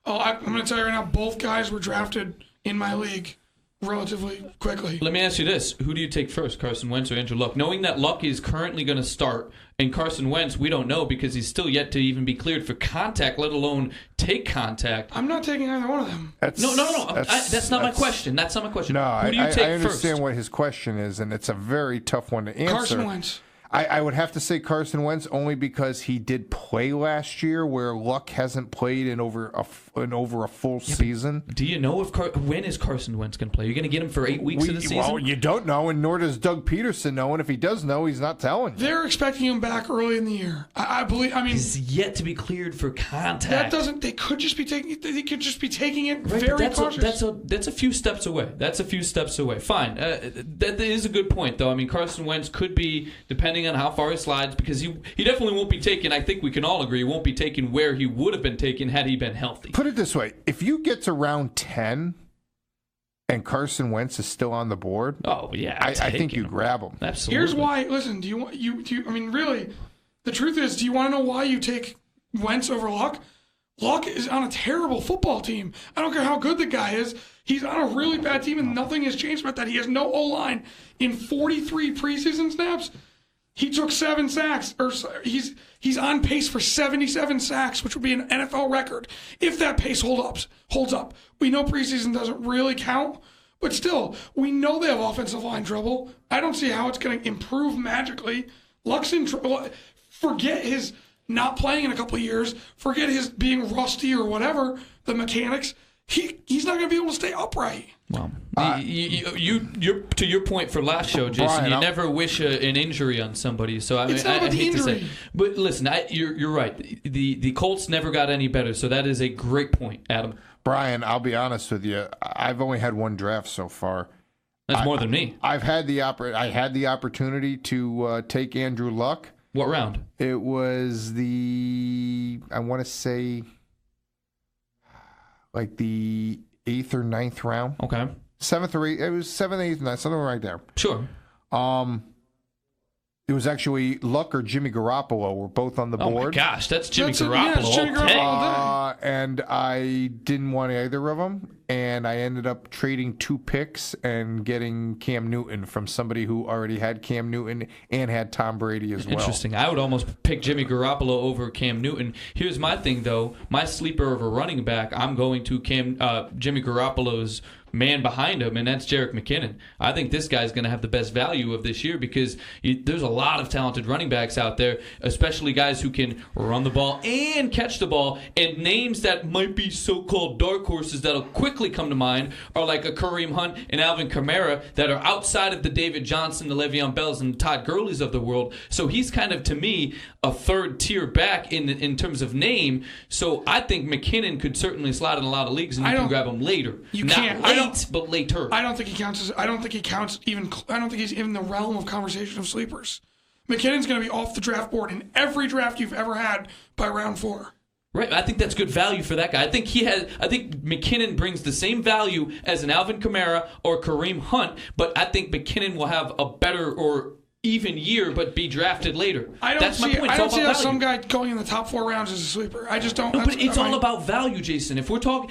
Oh, I'm going to tell you right now, both guys were drafted in my league relatively quickly. Let me ask you this. Who do you take first, Carson Wentz or Andrew Luck? Knowing that Luck is currently going to start, and Carson Wentz, we don't know because he's still yet to even be cleared for contact, let alone take contact. I'm not taking either one of them. No. That's not my question. That's not my question. No, Who do you take I understand first? what his question is, and it's a very tough one to answer. Carson Wentz. I would have to say Carson Wentz only because he did play last year, where Luck hasn't played in over a full season. Do you know when is Carson Wentz going to play? You're going to get him for 8 weeks of the season? Well, you don't know, and nor does Doug Peterson know. And if he does know, he's not telling you. They're expecting him back early in the year. I believe. I mean, he's yet to be cleared for contact. That doesn't. They could just be taking. They could just be taking it right, very cautious. That's a few steps away. That's a few steps away. Fine. That is a good point, though. I mean, Carson Wentz could be, depending on how far he slides, because he definitely won't be taken. I think we can all agree he won't be taken where he would have been taken had he been healthy. Put it this way: if you get to round 10 and Carson Wentz is still on the board, I think you grab him. Absolutely. Here's why. Listen, do you? I mean, really, the truth is, do you want to know why you take Wentz over Luck? Luck is on a terrible football team. I don't care how good the guy is. He's on a really bad team, and nothing has changed about that. He has no O-line. In 43 preseason snaps, he took 7 sacks, or he's on pace for 77 sacks, which would be an NFL record if that pace holds up. We know preseason doesn't really count, but still, we know they have offensive line trouble. I don't see how it's going to improve magically. Luck's in trouble. Forget his not playing in a couple of years. Forget his being rusty or whatever. The mechanics. He's not going to be able to stay upright. Well, you're to your point for last show, Jason. Brian, you never wish an injury on somebody. So I hate to say, but listen, you're right. The Colts never got any better. So that is a great point, Adam. Brian, I'll be honest with you. I've only had 1 draft so far. That's more than me. I had the opportunity to take Andrew Luck. What round? It was I want to say, like the 8th or 9th round. Okay. 7th or 8th. It was 7th, 8th, 9th, something right there. Sure. It was actually Luck or Jimmy Garoppolo were both on the board. Oh my gosh, that's Jimmy Garoppolo. And I didn't want either of them, and I ended up trading 2 picks and getting Cam Newton from somebody who already had Cam Newton and had Tom Brady as well. Interesting. I would almost pick Jimmy Garoppolo over Cam Newton. Here's my thing, though. My sleeper of a running back, I'm going to Jimmy Garoppolo's man behind him, and that's Jerick McKinnon. I think this guy's going to have the best value of this year because there's a lot of talented running backs out there, especially guys who can run the ball and catch the ball. And names that might be so-called dark horses that'll quickly come to mind are like a Kareem Hunt and Alvin Kamara that are outside of the David Johnson, the Le'Veon Bells, and Todd Gurley's of the world. So he's kind of, to me, a third-tier back in terms of name. So I think McKinnon could certainly slide in a lot of leagues, and you can grab him later. You Not can't. but later. I don't think he counts. I don't think he's even in the realm of conversation of sleepers. McKinnon's going to be off the draft board in every draft you've ever had by round 4. Right, I think that's good value for that guy. I think McKinnon brings the same value as an Alvin Kamara or Kareem Hunt, but I think McKinnon will have a better or even year, but be drafted later. I don't see how some guy going in the top 4 rounds is a sleeper. I just don't. No, but it's all about value, Jason. If we're talking,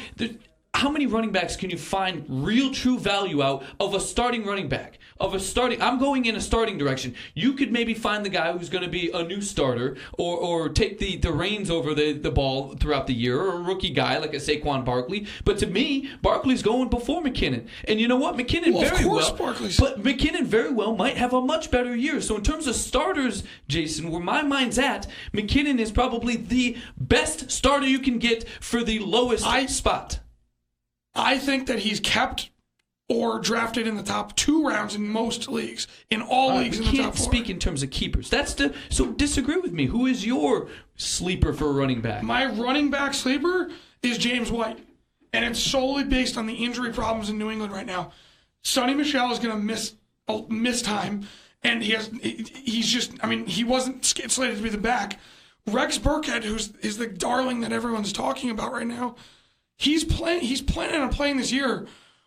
how many running backs can you find real true value out of a starting running back? I'm going in a starting direction. You could maybe find the guy who's going to be a new starter or take the reins over the ball throughout the year, or a rookie guy like a Saquon Barkley. But to me, Barkley's going before McKinnon. And you know what? McKinnon very well might have a much better year. So in terms of starters, Jason, where my mind's at, McKinnon is probably the best starter you can get for the lowest spot. I think that he's kept or drafted in the top 2 rounds in most leagues, in all leagues in the top 4. We can't speak in terms of keepers. So disagree with me. Who is your sleeper for a running back? My running back sleeper is James White, and it's solely based on the injury problems in New England right now. Sonny Michel is going to miss missed time, and he's just, I mean, he wasn't slated to be the back. Rex Burkhead, is the darling that everyone's talking about right now, he's planning on playing this year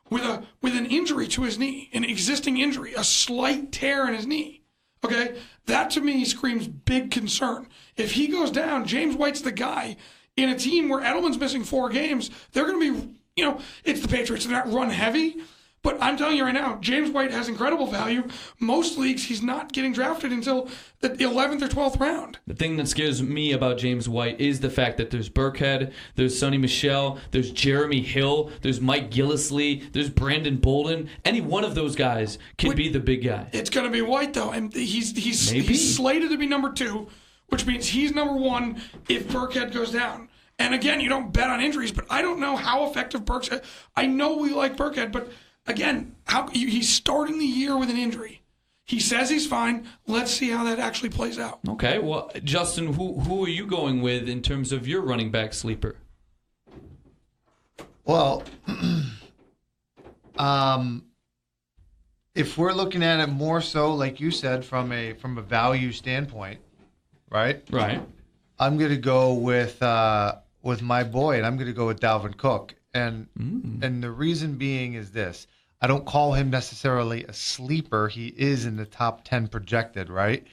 with an injury to his knee, an existing injury, a slight tear in his knee. Okay, that to me screams big concern. If he goes down, James White's the guy in a team where Edelman's missing 4 games. They're going to be, it's the Patriots. They're not run heavy. But I'm telling you right now, James White has incredible value. Most leagues, he's not getting drafted until the 11th or 12th round. The thing that scares me about James White is the fact that there's Burkhead, there's Sonny Michel, there's Jeremy Hill, there's Mike Gillislee, there's Brandon Bolden. Any one of those guys can be the big guy. It's going to be White, though. And he's slated to be number 2, which means he's number 1 if Burkhead goes down. And again, you don't bet on injuries, but I don't know how effective Burkhead. I know we like Burkhead, but again, he's starting the year with an injury. He says he's fine. Let's see how that actually plays out. Okay, well, Justin, who are you going with in terms of your running back sleeper? Well, if we're looking at it more so, like you said, from a value standpoint, right? Right. I'm going to go with my boy, and I'm going to go with Dalvin Cook. And the reason being is this. I don't call him necessarily a sleeper. He is in the top 10 projected, right?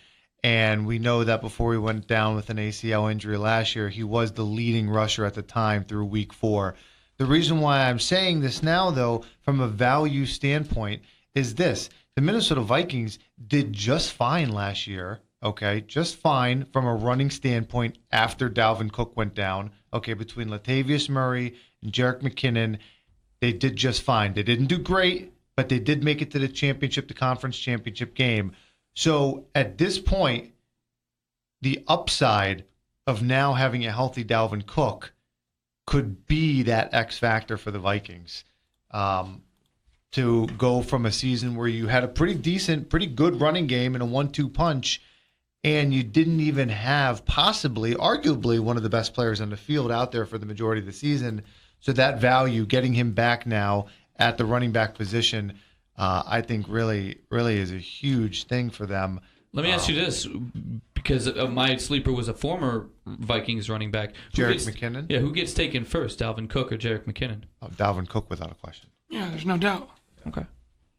And we know that before he went down with an ACL injury last year, he was the leading rusher at the time through week 4. The reason why I'm saying this now, though, from a value standpoint, is this. The Minnesota Vikings did just fine last year, okay? Just fine from a running standpoint after Dalvin Cook went down, okay, between Latavius Murray and Jerick McKinnon. They did just fine. They didn't do great, but they did make it to the conference championship game. So at this point, the upside of now having a healthy Dalvin Cook could be that X factor for the Vikings. To go from a season where you had a pretty good running game and a 1-2 punch, and you didn't even have arguably one of the best players on the field out there for the majority of the season. So that value, getting him back now at the running back position, I think really, really is a huge thing for them. Let me ask you this, because my sleeper was a former Vikings running back. Jerick McKinnon? Yeah, who gets taken first, Dalvin Cook or Jerick McKinnon? Oh, Dalvin Cook without a question. Yeah, there's no doubt. Okay.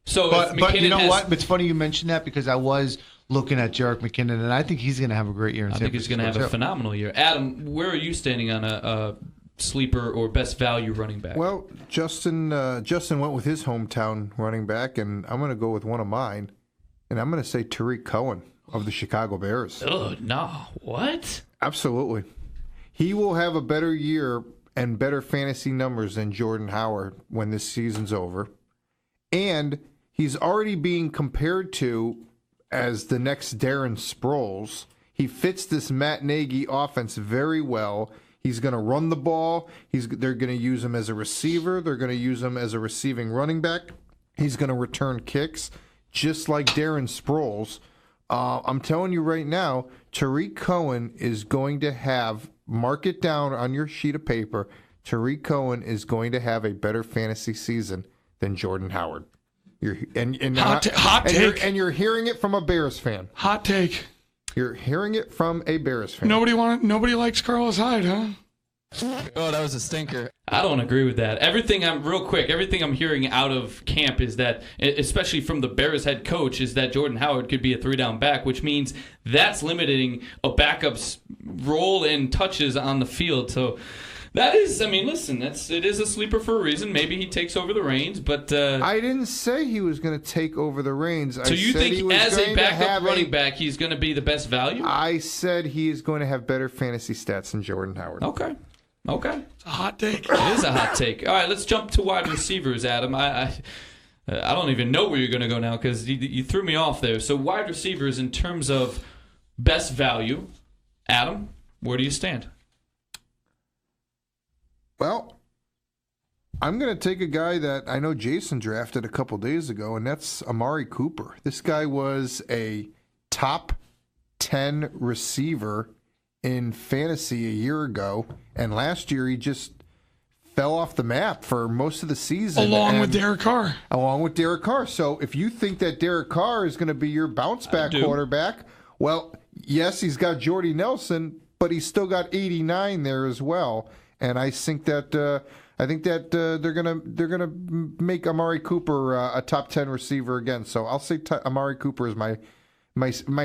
So, but you know what? It's funny you mentioned that because I was looking at Jerick McKinnon, and I think he's going to have a great year in San Francisco. I think he's going to have a phenomenal year. Adam, where are you standing on a sleeper or best value running back? Well, Justin went with his hometown running back, and I'm going to go with one of mine, and I'm going to say Tariq Cohen of the Chicago Bears. Oh, no. What? Absolutely. He will have a better year and better fantasy numbers than Jordan Howard when this season's over. And he's already being compared to as the next Darren Sproles. He fits this Matt Nagy offense very well. He's going to run the ball. They're going to use him as a receiver. They're going to use him as a receiving running back. He's going to return kicks just like Darren Sproles. I'm telling you right now, Tariq Cohen is going to have, mark it down on your sheet of paper, Tariq Cohen is going to have a better fantasy season than Jordan Howard. Hot take. And you're hearing it from a Bears fan. Hot take. You're hearing it from a Bears fan. Nobody likes Carlos Hyde, huh? Oh, that was a stinker. I don't agree with that. Everything I'm hearing out of camp is that, especially from the Bears head coach, is that Jordan Howard could be a 3-down back, which means that's limiting a backup's role and touches on the field. So that is, I mean, listen, it is a sleeper for a reason. Maybe he takes over the reins, but I didn't say he was going to take over the reins. So you think as a backup running back, he's going to be the best value? I said he is going to have better fantasy stats than Jordan Howard. Okay. It's a hot take. It is a hot take. All right, let's jump to wide receivers, Adam. I don't even know where you're going to go now because you threw me off there. So wide receivers in terms of best value, Adam, where do you stand? Well, I'm going to take a guy that I know Jason drafted a couple days ago, and that's Amari Cooper. This guy was a top 10 receiver in fantasy a year ago, and last year he just fell off the map for most of the season. Along with Derek Carr. So if you think that Derek Carr is going to be your bounce back quarterback, well, yes, he's got Jordy Nelson, but he's still got 89 there as well. And I think that they're gonna make Amari Cooper a top 10 receiver again. So I'll say Amari Cooper is my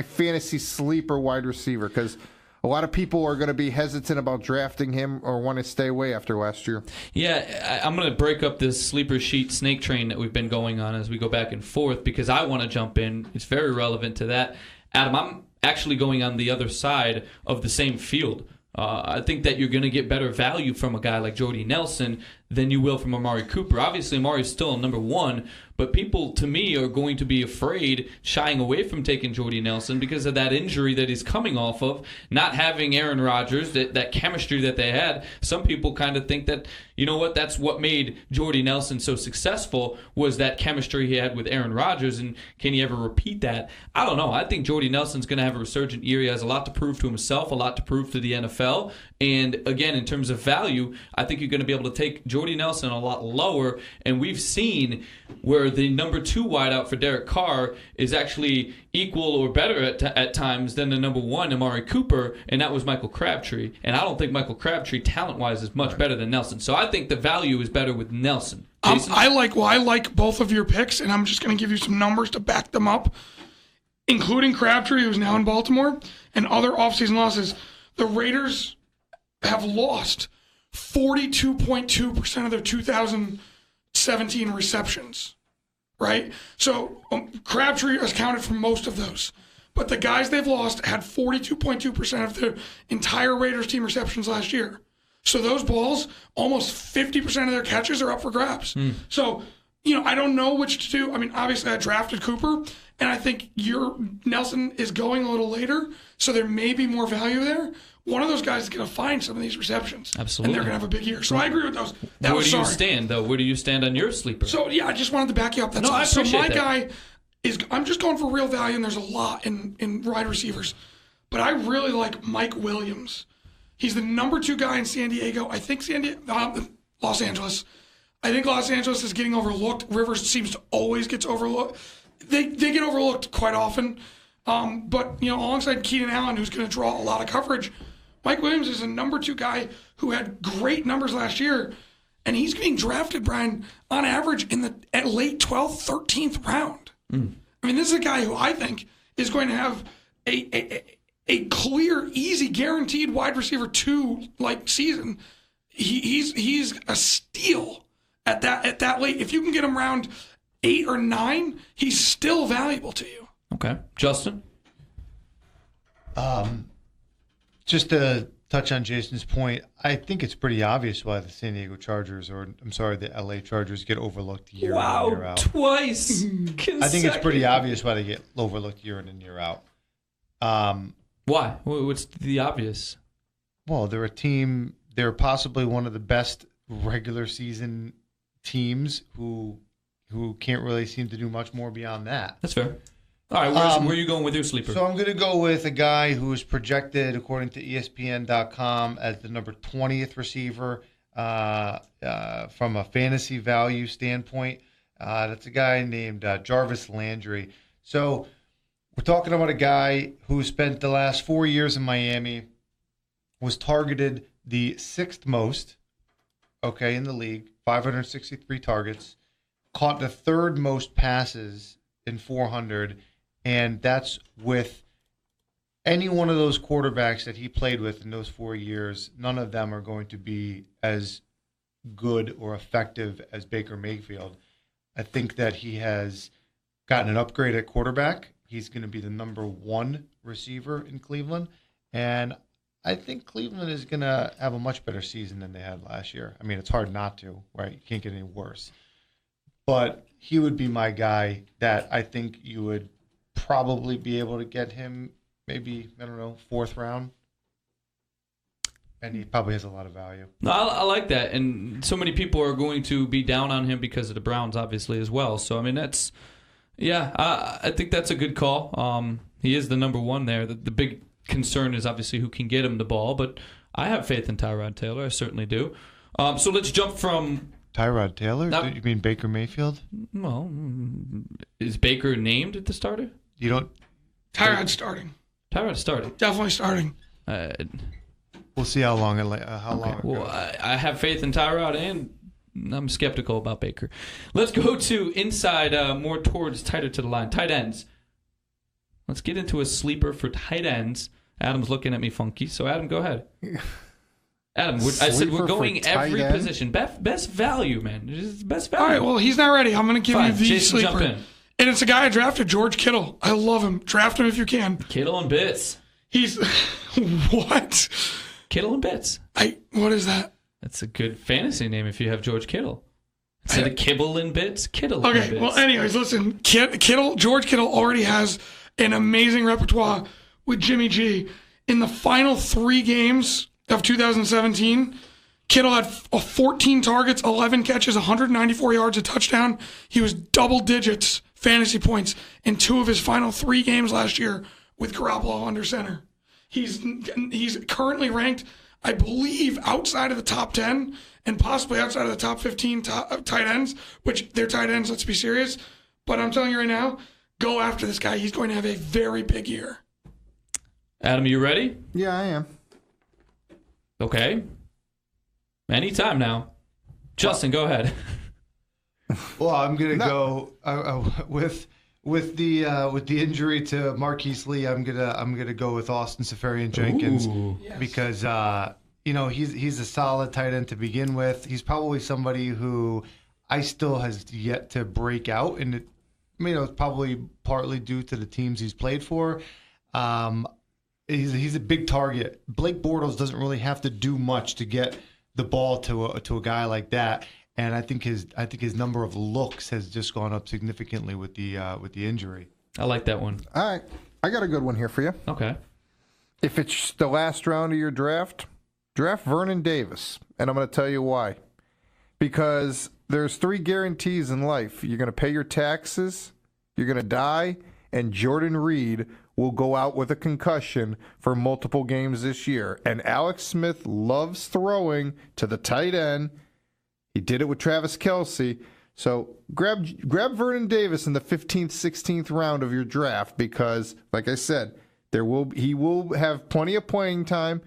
fantasy sleeper wide receiver, because a lot of people are going to be hesitant about drafting him or want to stay away after last year. Yeah, I'm going to break up this sleeper sheet snake train that we've been going on as we go back and forth, because I want to jump in. It's very relevant to that. Adam, I'm actually going on the other side of the same field. I think that you're going to get better value from a guy like Jordy Nelson than you will from Amari Cooper. Obviously, Amari's still number one, but people, to me, are going to be afraid, shying away from taking Jordy Nelson because of that injury that he's coming off of, not having Aaron Rodgers, that chemistry that they had. Some people kind of think that, you know what, that's what made Jordy Nelson so successful, was that chemistry he had with Aaron Rodgers, and can he ever repeat that? I don't know. I think Jordy Nelson's going to have a resurgent year. He has a lot to prove to himself, a lot to prove to the NFL, and again, in terms of value, I think you're going to be able to take Jordy Nelson a lot lower, and we've seen where the number 2 wideout for Derek Carr is actually equal or better at times than the number 1, Amari Cooper, and that was Michael Crabtree. And I don't think Michael Crabtree, talent-wise, is much better than Nelson. So I think the value is better with Nelson. I like both of your picks, and I'm just going to give you some numbers to back them up, including Crabtree, who's now in Baltimore, and other offseason losses. The Raiders have lost 42.2% of their 2017 receptions, right? So Crabtree has counted for most of those. But the guys they've lost had 42.2% of their entire Raiders team receptions last year. So those balls, almost 50% of their catches are up for grabs. So, I don't know which to do. I mean, obviously I drafted Cooper, and I think your Nelson is going a little later, so there may be more value there. One of those guys is going to find some of these receptions. Absolutely. And they're going to have a big year. So I agree with those. Where do you stand, though? Where do you stand on your sleeper? So, I just wanted to back you up. That's No, all. I appreciate so my that. guy is, I'm just going for real value, and there's a lot in wide receivers. But I really like Mike Williams. He's the number 2 guy in San Diego. I think Los Angeles. I think Los Angeles is getting overlooked. Rivers seems to always gets overlooked. They get overlooked quite often. But, alongside Keenan Allen, who's going to draw a lot of coverage, Mike Williams is a number 2 guy who had great numbers last year, and he's being drafted, Brian, on average at late 12th, 13th round. I mean, this is a guy who I think is going to have a clear, easy, guaranteed wide receiver 2 season. He's a steal at that late. If you can get him around 8 or 9, he's still valuable to you. Okay, Justin. Just to touch on Jason's point, I think it's pretty obvious why the San Diego Chargers, the LA Chargers, get overlooked year in and year out. Twice. I think it's pretty obvious why they get overlooked year in and year out. Why? What's the obvious? Well, they're a team. They're possibly one of the best regular season teams who can't really seem to do much more beyond that. That's fair. All right, where are you going with your sleeper? So I'm going to go with a guy who is projected, according to ESPN.com, as the number 20th receiver from a fantasy value standpoint. That's a guy named Jarvis Landry. So we're talking about a guy who spent the last 4 years in Miami, was targeted the 6th most, in the league, 563 targets, caught the 3rd most passes in 400, and that's with any one of those quarterbacks that he played with in those 4 years. None of them are going to be as good or effective as Baker Mayfield. I think that he has gotten an upgrade at quarterback. He's going to be the number 1 receiver in Cleveland, and I think Cleveland is going to have a much better season than they had last year. I mean, it's hard not to, right? You can't get any worse. But he would be my guy that I think you would probably be able to get him maybe, 4th round. And he probably has a lot of value. No, I like that. And so many people are going to be down on him because of the Browns, obviously, as well. So, I mean, I think that's a good call. He is the number 1 there. The big concern is obviously who can get him the ball, but I have faith in Tyrod Taylor. I certainly do. So let's jump from. Tyrod Taylor? Do you mean Baker Mayfield? Well, is Baker named at the starter? You don't. Tyrod's starting. Tyrod's starting. Definitely starting. We'll see how long it goes. Well, I have faith in Tyrod, and I'm skeptical about Baker. Let's go to inside, more towards tighter to the line. Tight ends. Let's get into a sleeper for tight ends. Adam's looking at me funky, so Adam, go ahead. Adam, I said we're going every position. Best value, man. Best value. All right, well, he's not ready. I'm going to give you the Jason, sleeper. jump in. And it's a guy I drafted, George Kittle. I love him. Draft him if you can. Kittle and Bits. He's what? Kittle and Bits. What is that? That's a good fantasy name if you have George Kittle. Instead of Kibble and Bits, Kittle and Bits. Okay, well, anyways, listen. George Kittle already has an amazing repertoire with Jimmy G. In the final 3 games of 2017, Kittle had 14 targets, 11 catches, 194 yards, a touchdown. He was double digits fantasy points in 2 of his final 3 games last year with Garoppolo under center. He's currently ranked, I believe, outside of the top 10 and possibly outside of the top 15 tight ends, which they're tight ends, let's be serious. But I'm telling you right now, go after this guy. He's going to have a very big year. Adam, you ready? Yeah, I am. Okay. Anytime now. Justin, go ahead. Well, I'm gonna go with the injury to Marquise Lee. I'm gonna go with Austin Seferian-Jenkins because he's a solid tight end to begin with. He's probably somebody who I still has yet to break out, and it's probably partly due to the teams he's played for. He's a big target. Blake Bortles doesn't really have to do much to get the ball to a guy like that, and I think his number of looks has just gone up significantly with the injury. I like that one. All right, I got a good one here for you. Okay. If it's the last round of your draft Vernon Davis, and I'm going to tell you why. Because there's 3 guarantees in life: you're going to pay your taxes, you're going to die, and Jordan Reed will go out with a concussion for multiple games this year. And Alex Smith loves throwing to the tight end. He did it with Travis Kelce. So grab Vernon Davis in the 15th, 16th round of your draft because, like I said, he will have plenty of playing time,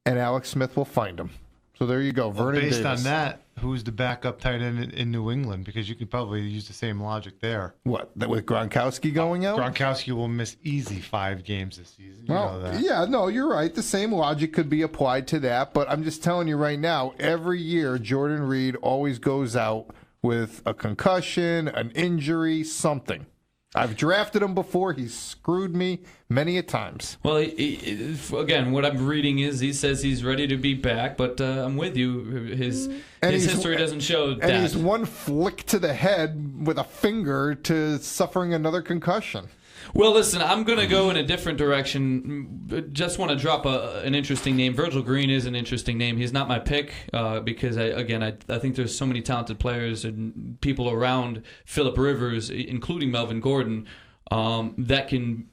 and Alex Smith will find him. So there you go, Vernon Davis. Based on that, who's the backup tight end in New England? Because you could probably use the same logic there. What, with Gronkowski going out? Gronkowski will miss easy 5 games this season. You know that. Yeah, no, you're right. The same logic could be applied to that. But I'm just telling you right now, every year Jordan Reed always goes out with a concussion, an injury, something. I've drafted him before. He's screwed me many a times. Well, again, what I'm reading is he says he's ready to be back, but I'm with you. His history doesn't show that. And he's one flick to the head with a finger to suffering another concussion. Well, listen, I'm going to go in a different direction. Just want to drop an interesting name. Virgil Green is an interesting name. He's not my pick because, I think there's so many talented players and people around Phillip Rivers, including Melvin Gordon, that can,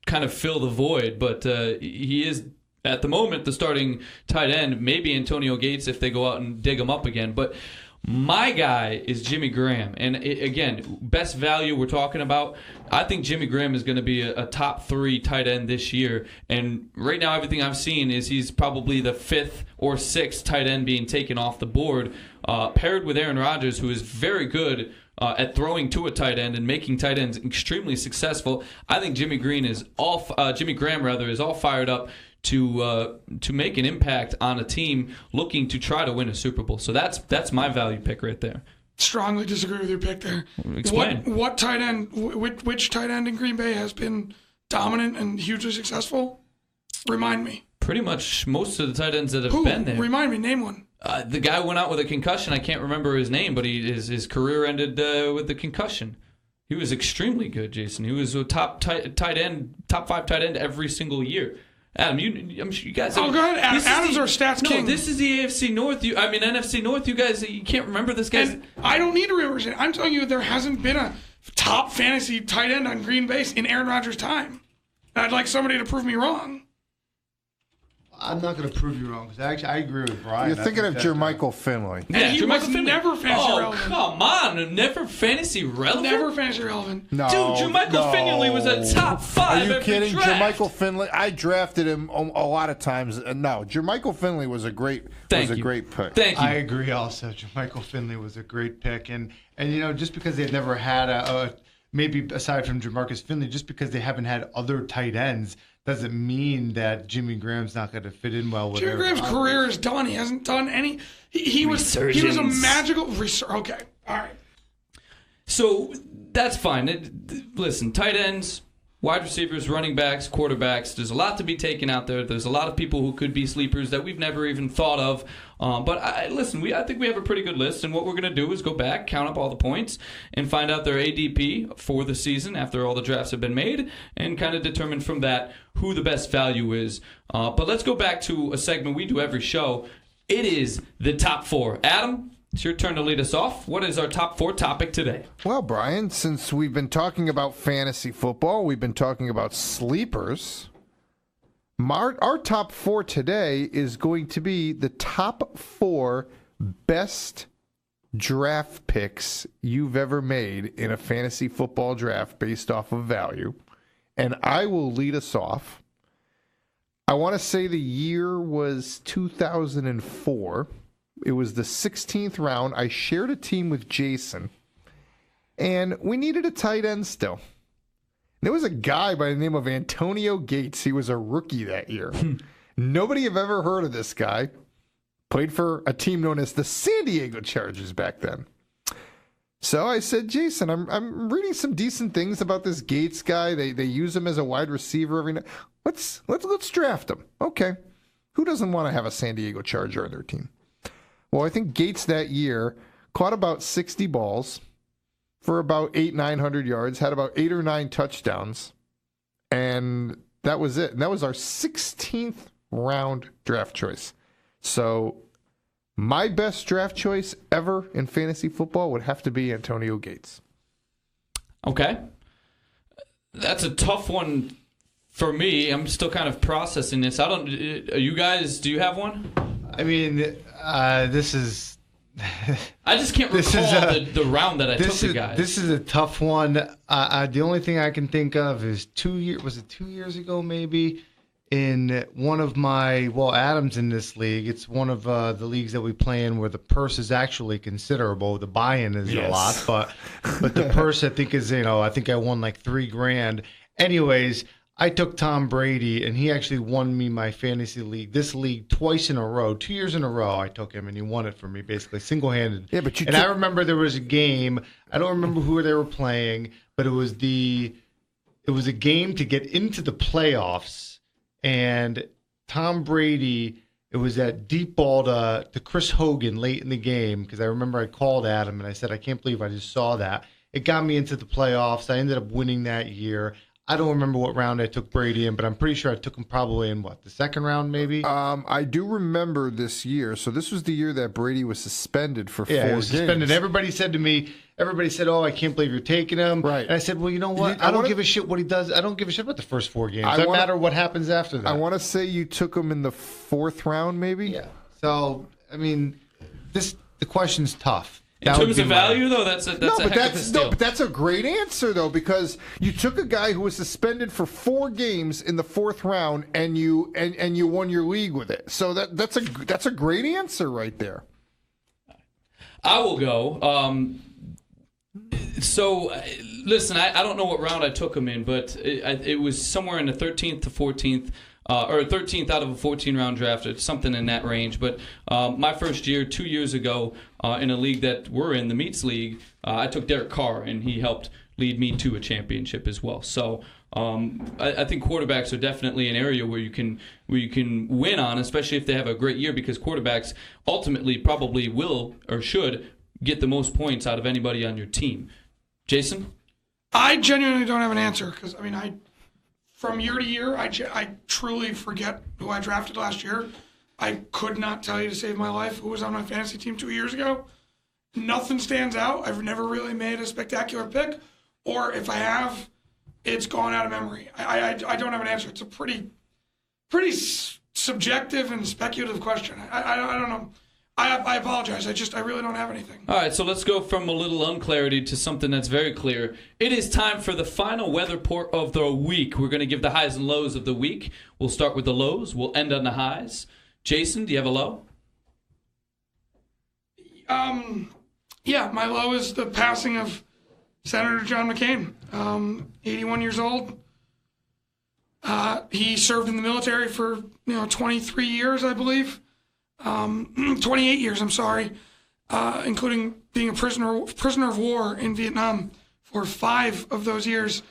kind of fill the void. But he is, at the moment, the starting tight end. Maybe Antonio Gates if they go out and dig him up again. But my guy is Jimmy Graham. And again, best value we're talking about, I think Jimmy Graham is going to be a top 3 tight end this year. And right now, everything I've seen is he's probably the 5th or 6th tight end being taken off the board, paired with Aaron Rodgers, who is very good at throwing to a tight end and making tight ends extremely successful. I think Jimmy Graham is all fired up to make an impact on a team looking to try to win a Super Bowl. So that's my value pick right there. Strongly disagree with your pick there. Explain. What tight end? Which tight end in Green Bay has been dominant and hugely successful? Remind me. Pretty much most of the tight ends that have been there. Remind me. Name one. The guy went out with a concussion. I can't remember his name, but his career ended with the concussion. He was extremely good, Jason. He was a top 5 tight end every single year. Adam, I'm sure you guys. Oh, go ahead. Adam's our stats king. No, this is the AFC North. NFC North. You guys, you can't remember this guy. And I don't need to remember it. I'm telling you, there hasn't been a top fantasy tight end on Green Bay in Aaron Rodgers' time. I'd like somebody to prove me wrong. I'm not going to prove you wrong because actually I agree with Brian. You're thinking of Jermichael Finley. And he was never fantasy relevant. Come on, never fantasy relevant. Never fantasy relevant. No, dude, Jermichael Finley was a top 5. Are you kidding? Draft. Jermichael Finley. I drafted him a lot of times. No, Jermichael Finley was a great great pick. Thank you. I agree. Also, Jermichael Finley was a great pick, and just because they've never had maybe aside from Jamarcus Finley, just because they haven't had other tight ends doesn't mean that Jimmy Graham's not going to fit in well with Jimmy Graham's career is done. He hasn't done any. He was a magical Okay, all right. So that's fine. Listen, tight ends, wide receivers, running backs, quarterbacks. There's a lot to be taken out there. There's a lot of people who could be sleepers that we've never even thought of. But I think we have a pretty good list. And what we're going to do is go back, count up all the points, and find out their ADP for the season after all the drafts have been made, and kind of determine from that who the best value is. But let's go back to a segment we do every show. It is the top 4. Adam, it's your turn to lead us off. What is our top 4 topic today? Well, Brian, since we've been talking about fantasy football, we've been talking about sleepers. Our top 4 today is going to be the top 4 best draft picks you've ever made in a fantasy football draft based off of value. And I will lead us off. I want to say the year was 2004. It was the 16th round. I shared a team with Jason, and we needed a tight end still. There was a guy by the name of Antonio Gates. He was a rookie that year. Nobody have ever heard of this guy. Played for a team known as the San Diego Chargers back then. So I said, Jason, I'm reading some decent things about this Gates guy. They use him as a wide receiver every night. Let's draft him. Okay. Who doesn't want to have a San Diego Charger on their team? Well, I think Gates that year caught about 60 balls for about 900 yards, had about 8 or 9 touchdowns, and that was it. And that was our 16th round draft choice. So my best draft choice ever in fantasy football would have to be Antonio Gates. Okay. That's a tough one for me. I'm still kind of processing this. Do you have one? I mean, this is... I just can't recall the round that I took the guys. This is a tough one. The only thing I can think of is 2 years ago maybe, in one of my, Adam's in this league. It's one of the leagues that we play in where the purse is actually considerable. The buy-in is a lot, but the purse I think is, I think I won like $3,000. Anyways, I took Tom Brady, and he actually won me my fantasy league. This league twice in a row, 2 years in a row. I took him, and he won it for me basically single-handed. Yeah, but I remember there was a game. I don't remember who they were playing, but it was a game to get into the playoffs. And Tom Brady, it was that deep ball to Chris Hogan late in the game, because I remember I called Adam and I said, I can't believe I just saw that. It got me into the playoffs. I ended up winning that year. I don't remember what round I took Brady in, but I'm pretty sure I took him probably in, the second round maybe? I do remember this year. So this was the year that Brady was suspended for 4 games. Yeah, he was suspended. Everybody said, oh, I can't believe you're taking him. Right. And I said, well, you know what? I don't give a shit what he does. I don't give a shit about the first 4 games. It doesn't matter what happens after that. I want to say you took him in the 4th round maybe? Yeah. So, I mean, the question's tough. In terms of value, though, that's a heck of a steal. But that's a great answer, though, because you took a guy who was suspended for 4 games in the 4th round, and you won your league with it. So that's a great answer right there. I will go. So, listen, I don't know what round I took him in, but it was somewhere in the 13th to 14th. Or 13th out of a 14-round draft, it's something in that range. But my first year, 2 years ago, in a league that we're in, the Meats League, I took Derek Carr, and he helped lead me to a championship as well. So I think quarterbacks are definitely an area where you can win on, especially if they have a great year, because quarterbacks ultimately probably will or should get the most points out of anybody on your team. Jason? I genuinely don't have an answer because, from year to year, I truly forget who I drafted last year. I could not tell you to save my life who was on my fantasy team 2 years ago. Nothing stands out. I've never really made a spectacular pick, or if I have, it's gone out of memory. I don't have an answer. It's a pretty subjective and speculative question. I don't know. I apologize. I really don't have anything. All right, so let's go from a little unclarity to something that's very clear. It is time for the final weather report of the week. We're going to give the highs and lows of the week. We'll start with the lows. We'll end on the highs. Jason, do you have a low? Yeah, my low is the passing of Senator John McCain, 81 years old. He served in the military for 23 years, I believe. 28 years, I'm sorry, including being a prisoner of war in Vietnam for 5 of those years,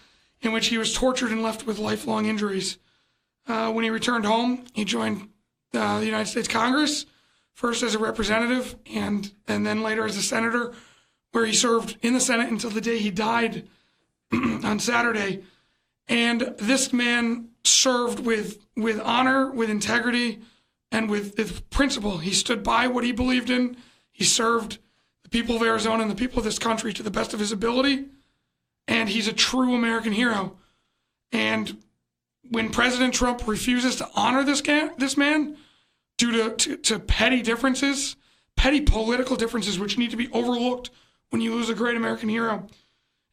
in which he was tortured and left with lifelong injuries. When he returned home, he joined the United States Congress, first as a representative and then later as a senator, where he served in the Senate until the day he died on Saturday. And this man served with honor, with integrity, and with principle. He stood by what he believed in. He served the people of Arizona and the people of this country to the best of his ability. And he's a true American hero. And when President Trump refuses to honor this man due to petty differences, petty political differences, which need to be overlooked when you lose a great American hero,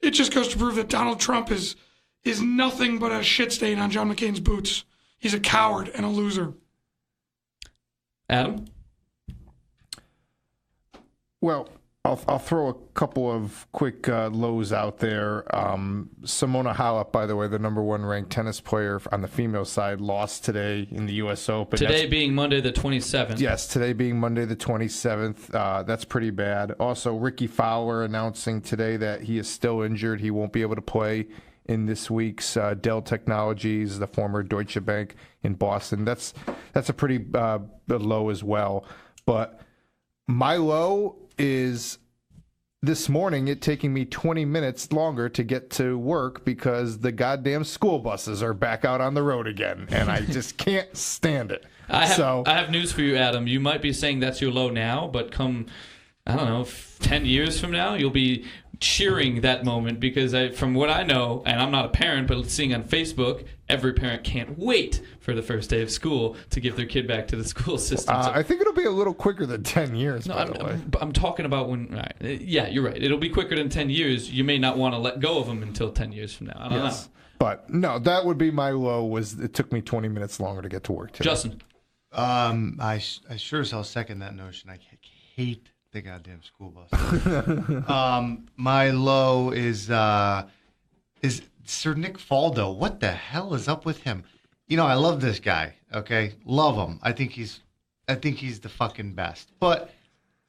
it just goes to prove that Donald Trump is nothing but a shit stain on John McCain's boots. He's a coward and a loser. Adam? Well, I'll throw a couple of quick lows out there. Simona Halep, by the way, the number 1 ranked tennis player on the female side, lost today in the U.S. Open. Today being Monday the 27th. Yes, today being Monday the 27th. That's pretty bad. Also, Ricky Fowler announcing today that he is still injured. He won't be able to play in this week's Dell Technologies, the former Deutsche Bank in Boston. That's a pretty low as well. But my low is this morning it taking me 20 minutes longer to get to work because the goddamn school buses are back out on the road again, and I just can't stand it. I have news for you, Adam. You might be saying that's your low now, but come, I don't know, 10 years from now, you'll be cheering that moment because from what I know, and I'm not a parent, but seeing on Facebook, every parent can't wait for the first day of school to give their kid back to the school system. I think it'll be a little quicker than 10 years, no, by the way. I'm talking about when, right, yeah, you're right. It'll be quicker than 10 years. You may not want to let go of them until 10 years from now. I don't know. But no, that would be my low, was it took me 20 minutes longer to get to work today. Justin? I sure as hell second that notion. I hate the goddamn school bus. My low is Sir Nick Faldo. What the hell is up with him? I love this guy. Okay, love him. I think he's the fucking best. But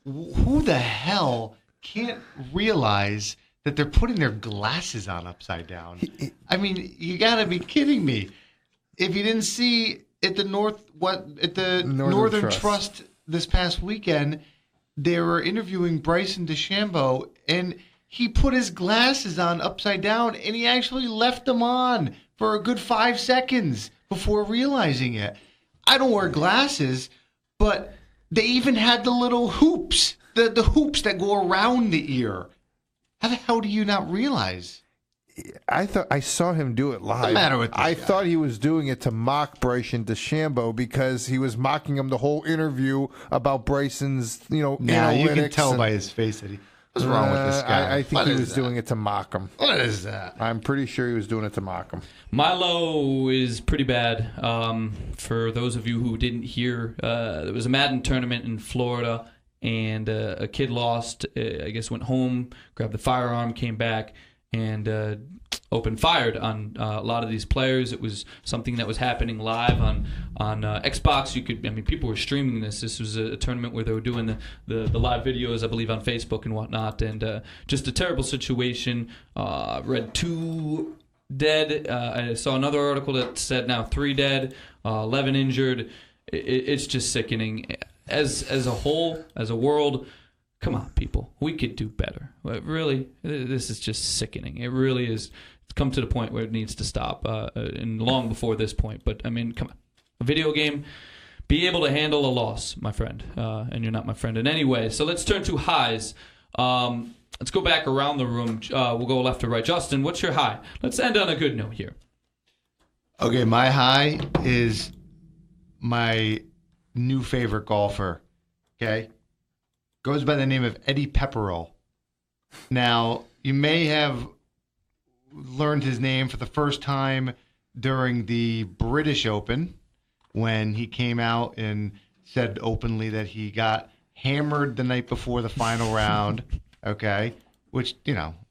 who the hell can't realize that they're putting their glasses on upside down? I mean, you gotta be kidding me. If you didn't see at the Northern Trust this past weekend, they were interviewing Bryson DeChambeau, and he put his glasses on upside down, and he actually left them on for a good 5 seconds before realizing it. I don't wear glasses, but they even had the little hoops, the hoops that go around the ear. How the hell do you not realize? I thought I saw him do it live. What's the matter with this guy? I thought he was doing it to mock Bryson DeChambeau because he was mocking him the whole interview about Bryson's, analytics. You can tell by his face that what's wrong with this guy? I think he was doing it to mock him. What is that? I'm pretty sure he was doing it to mock him. My low is pretty bad. For those of you who didn't hear, there was a Madden tournament in Florida, and a kid lost. I guess went home, grabbed the firearm, came back, and opened fired on a lot of these players. It was something that was happening live on Xbox. People were streaming this. This was a tournament where they were doing the live videos, I believe, on Facebook and whatnot. And just a terrible situation. Read 2 dead. I saw another article that said now 3 dead, 11 injured. It's just sickening. As a whole, as a world, come on, people. We could do better. Really, this is just sickening. It really is. It's come to the point where it needs to stop, and long before this point. But, come on. A video game, be able to handle a loss, my friend. And you're not my friend in any way. So let's turn to highs. Let's go back around the room. We'll go left to right. Justin, what's your high? Let's end on a good note here. Okay, my high is my new favorite golfer. Okay, goes by the name of Eddie Pepperell. Now, you may have learned his name for the first time during the British Open when he came out and said openly that he got hammered the night before the final round. Okay, which,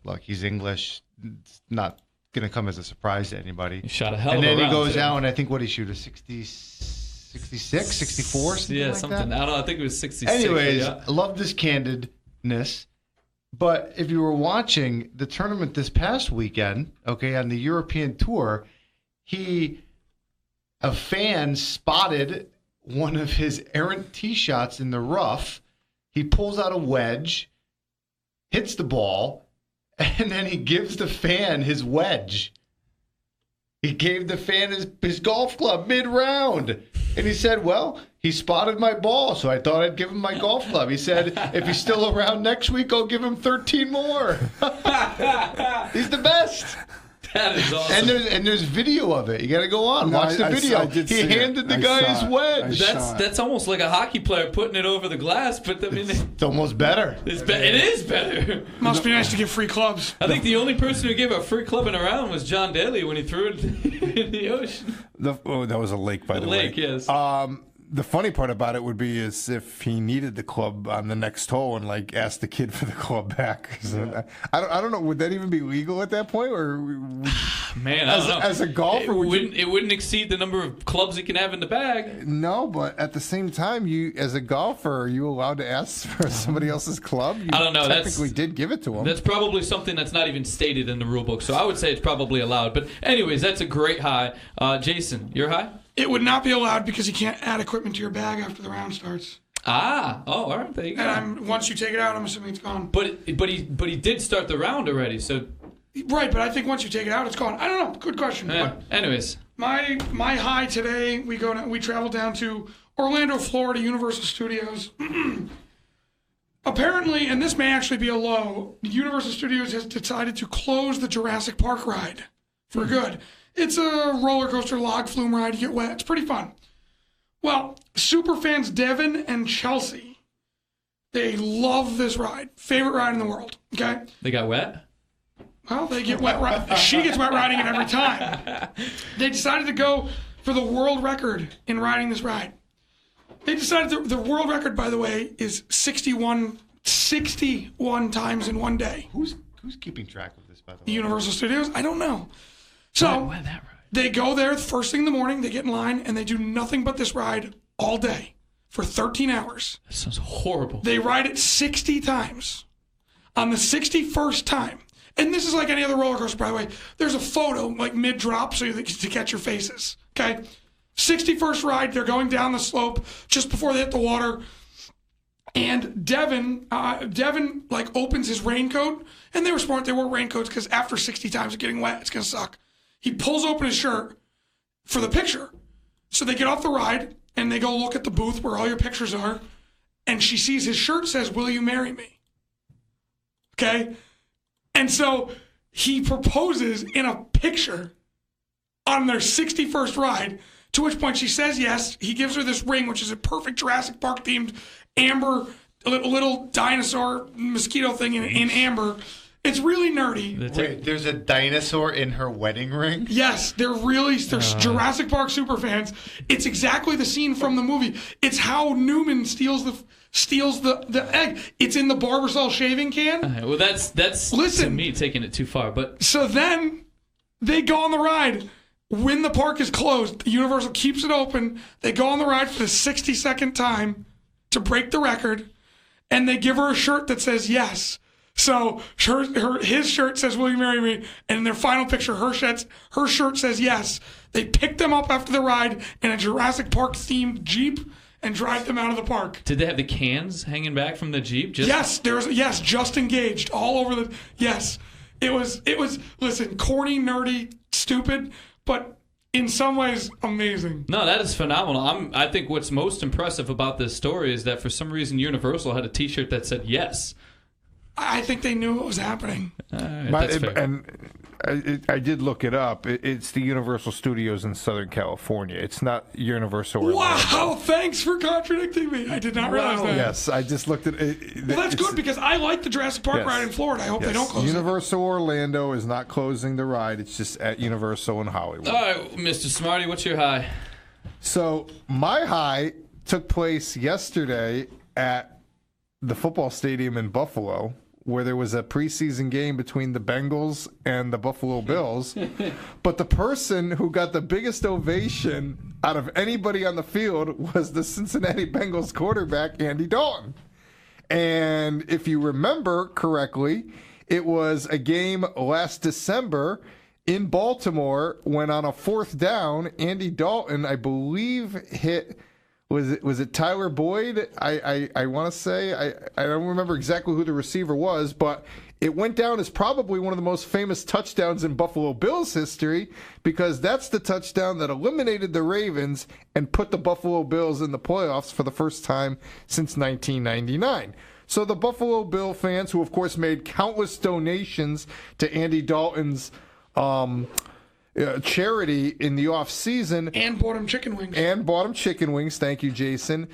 look, he's English. It's not going to come as a surprise to anybody. He shot a hell and of a then round, he goes too. out, and I think, what did he shoot, a 66, 64? Yeah, like something. that? I think it was 66. Anyways, yeah. I love this candidness. But if you were watching the tournament this past weekend, okay, on the European Tour, a fan spotted one of his errant tee shots in the rough. He pulls out a wedge, hits the ball, and then he gives the fan his wedge. He gave the fan his golf club mid-round. And he said, well, he spotted my ball, so I thought I'd give him my golf club. He said, if he's still around next week, I'll give him 13 more. He's the best. That is awesome. And there's video of it. You got to go on. Watch the video. He handed the guy his wedge. That's almost like a hockey player putting it over the glass, but I mean, it's almost better. It is better. Must be nice to give free clubs. I think the only person who gave a free clubbing around was John Daly when he threw it in the ocean. That was a lake, by the way. Lake, yes. The funny part about it would be is if he needed the club on the next hole and asked the kid for the club back. So I don't know. Would that even be legal at that point, or man, I don't know. As a golfer, it wouldn't exceed the number of clubs he can have in the bag. No, but at the same time, as a golfer, are you allowed to ask for somebody else's club? You I don't know. Technically, did give it to him. That's probably something that's not even stated in the rule book. So I would say it's probably allowed. But anyways, that's a great high. Jason, your high? It would not be allowed because you can't add equipment to your bag after the round starts. All right, there you go. And once you take it out, I'm assuming it's gone. But he did start the round already, so. Right, but I think once you take it out, it's gone. I don't know. Good question. Yeah. Anyways, my high today, we travel down to Orlando, Florida, Universal Studios. Apparently, and this may actually be a low, Universal Studios has decided to close the Jurassic Park ride for good. It's a roller coaster log flume ride. You get wet. It's pretty fun. Well, super fans Devin and Chelsea, they love this ride. Favorite ride in the world. Okay. They got wet? Well, they get wet. She gets wet riding it every time. They decided to go for the world record in riding this ride. They decided the world record, by the way, is 61 times in one day. Who's keeping track of this, by the way? Universal Studios? I don't know. So why that ride? They go there first thing in the morning, they get in line, and they do nothing but this ride all day for 13 hours. That sounds horrible. They ride it 60 times. On the 61st time, and this is like any other roller coaster, by the way, there's a photo mid-drop so to catch your faces. Okay? 61st ride, they're going down the slope just before they hit the water. And Devin opens his raincoat, and they were smart. They wore raincoats because after 60 times of getting wet, it's going to suck. He pulls open his shirt for the picture. So they get off the ride, and they go look at the booth where all your pictures are, and she sees his shirt says, "Will you marry me?" Okay? And so he proposes in a picture on their 61st ride, to which point she says yes. He gives her this ring, which is a perfect Jurassic Park themed amber, little dinosaur mosquito thing in amber. It's really nerdy. Wait, there's a dinosaur in her wedding ring? Yes, they're Jurassic Park super fans. It's exactly the scene from the movie. It's how Newman steals the egg. It's in the Barbasol shaving can. Well, that's to me taking it too far. But so then they go on the ride. When the park is closed, Universal keeps it open. They go on the ride for the 60-second time to break the record, and they give her a shirt that says yes. So his shirt says, "Will you marry me?" And in their final picture, her shirt says yes. They pick them up after the ride in a Jurassic Park themed Jeep and drive them out of the park. Did they have the cans hanging back from the Jeep? Yes, just engaged all over the. Yes, it was. Listen, corny, nerdy, stupid, but in some ways amazing. No, that is phenomenal. I think what's most impressive about this story is that for some reason Universal had a T-shirt that said yes. I think they knew what was happening. That's fair. And I did look it up. It's the Universal Studios in Southern California. It's not Universal Orlando. Wow, thanks for contradicting me. I did not realize that. Yes, I just looked at it. Well, that's good because I like the Jurassic Park ride in Florida. I hope they don't close Universal Orlando is not closing the ride. It's just at Universal in Hollywood. All right, Mr. Smarty, what's your high? So my high took place yesterday at the football stadium in Buffalo, where there was a preseason game between the Bengals and the Buffalo Bills. But the person who got the biggest ovation out of anybody on the field was the Cincinnati Bengals quarterback, Andy Dalton. And if you remember correctly, it was a game last December in Baltimore when on a 4th down, Andy Dalton, I believe, hit... Was it Tyler Boyd? I want to say. I don't remember exactly who the receiver was, but it went down as probably one of the most famous touchdowns in Buffalo Bills history because that's the touchdown that eliminated the Ravens and put the Buffalo Bills in the playoffs for the first time since 1999. So the Buffalo Bill fans, who of course made countless donations to Andy Dalton's charity in the off season, and bought him chicken wings. Thank you, Jason.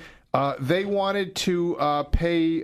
They wanted to pay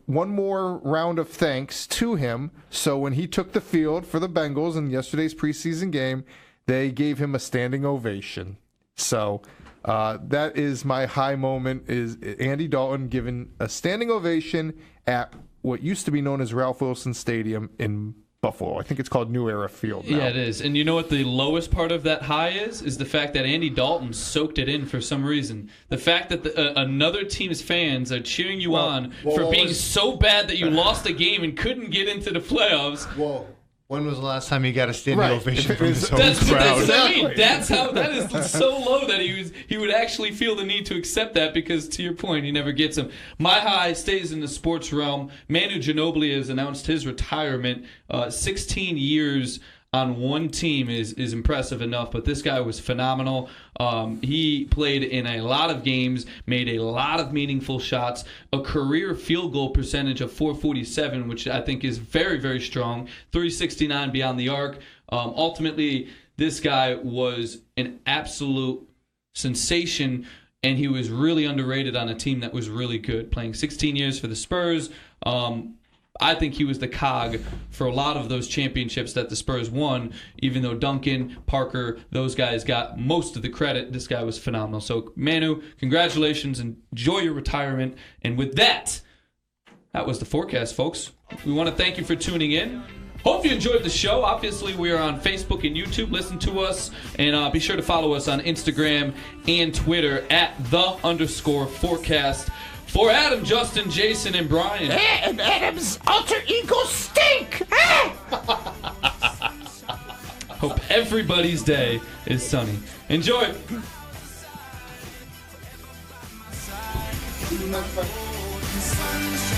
one more round of thanks to him. So when he took the field for the Bengals in yesterday's preseason game, they gave him a standing ovation. So that is my high moment, is Andy Dalton given a standing ovation at what used to be known as Ralph Wilson Stadium in Buffalo. I think it's called New Era Field now. Yeah, it is. And you know what the lowest part of that high is? Is the fact that Andy Dalton soaked it in for some reason. The fact that another team's fans are cheering you on for being so bad that you lost a game and couldn't get into the playoffs. Whoa. When was the last time you got a standing ovation from his home That's crowd? what I mean. That's how that is so low that he would actually feel the need to accept that because, to your point, he never gets them. My high stays in the sports realm. Manu Ginobili has announced his retirement. 16 years on one team is impressive enough, but this guy was phenomenal. He played in a lot of games, made a lot of meaningful shots, a career field goal percentage of .447, which I think is very, very strong, .369 beyond the arc. Ultimately, this guy was an absolute sensation, and he was really underrated on a team that was really good, playing 16 years for the Spurs. I think he was the cog for a lot of those championships that the Spurs won, even though Duncan, Parker, those guys got most of the credit. This guy was phenomenal. So, Manu, congratulations. Enjoy your retirement. And with that, that was the forecast, folks. We want to thank you for tuning in. Hope you enjoyed the show. Obviously, we are on Facebook and YouTube. Listen to us. And be sure to follow us on Instagram and Twitter at @the_forecast. For Adam, Justin, Jason, and Brian. And Adam's alter ego Stink. Hope everybody's day is sunny. Enjoy. Sunshine.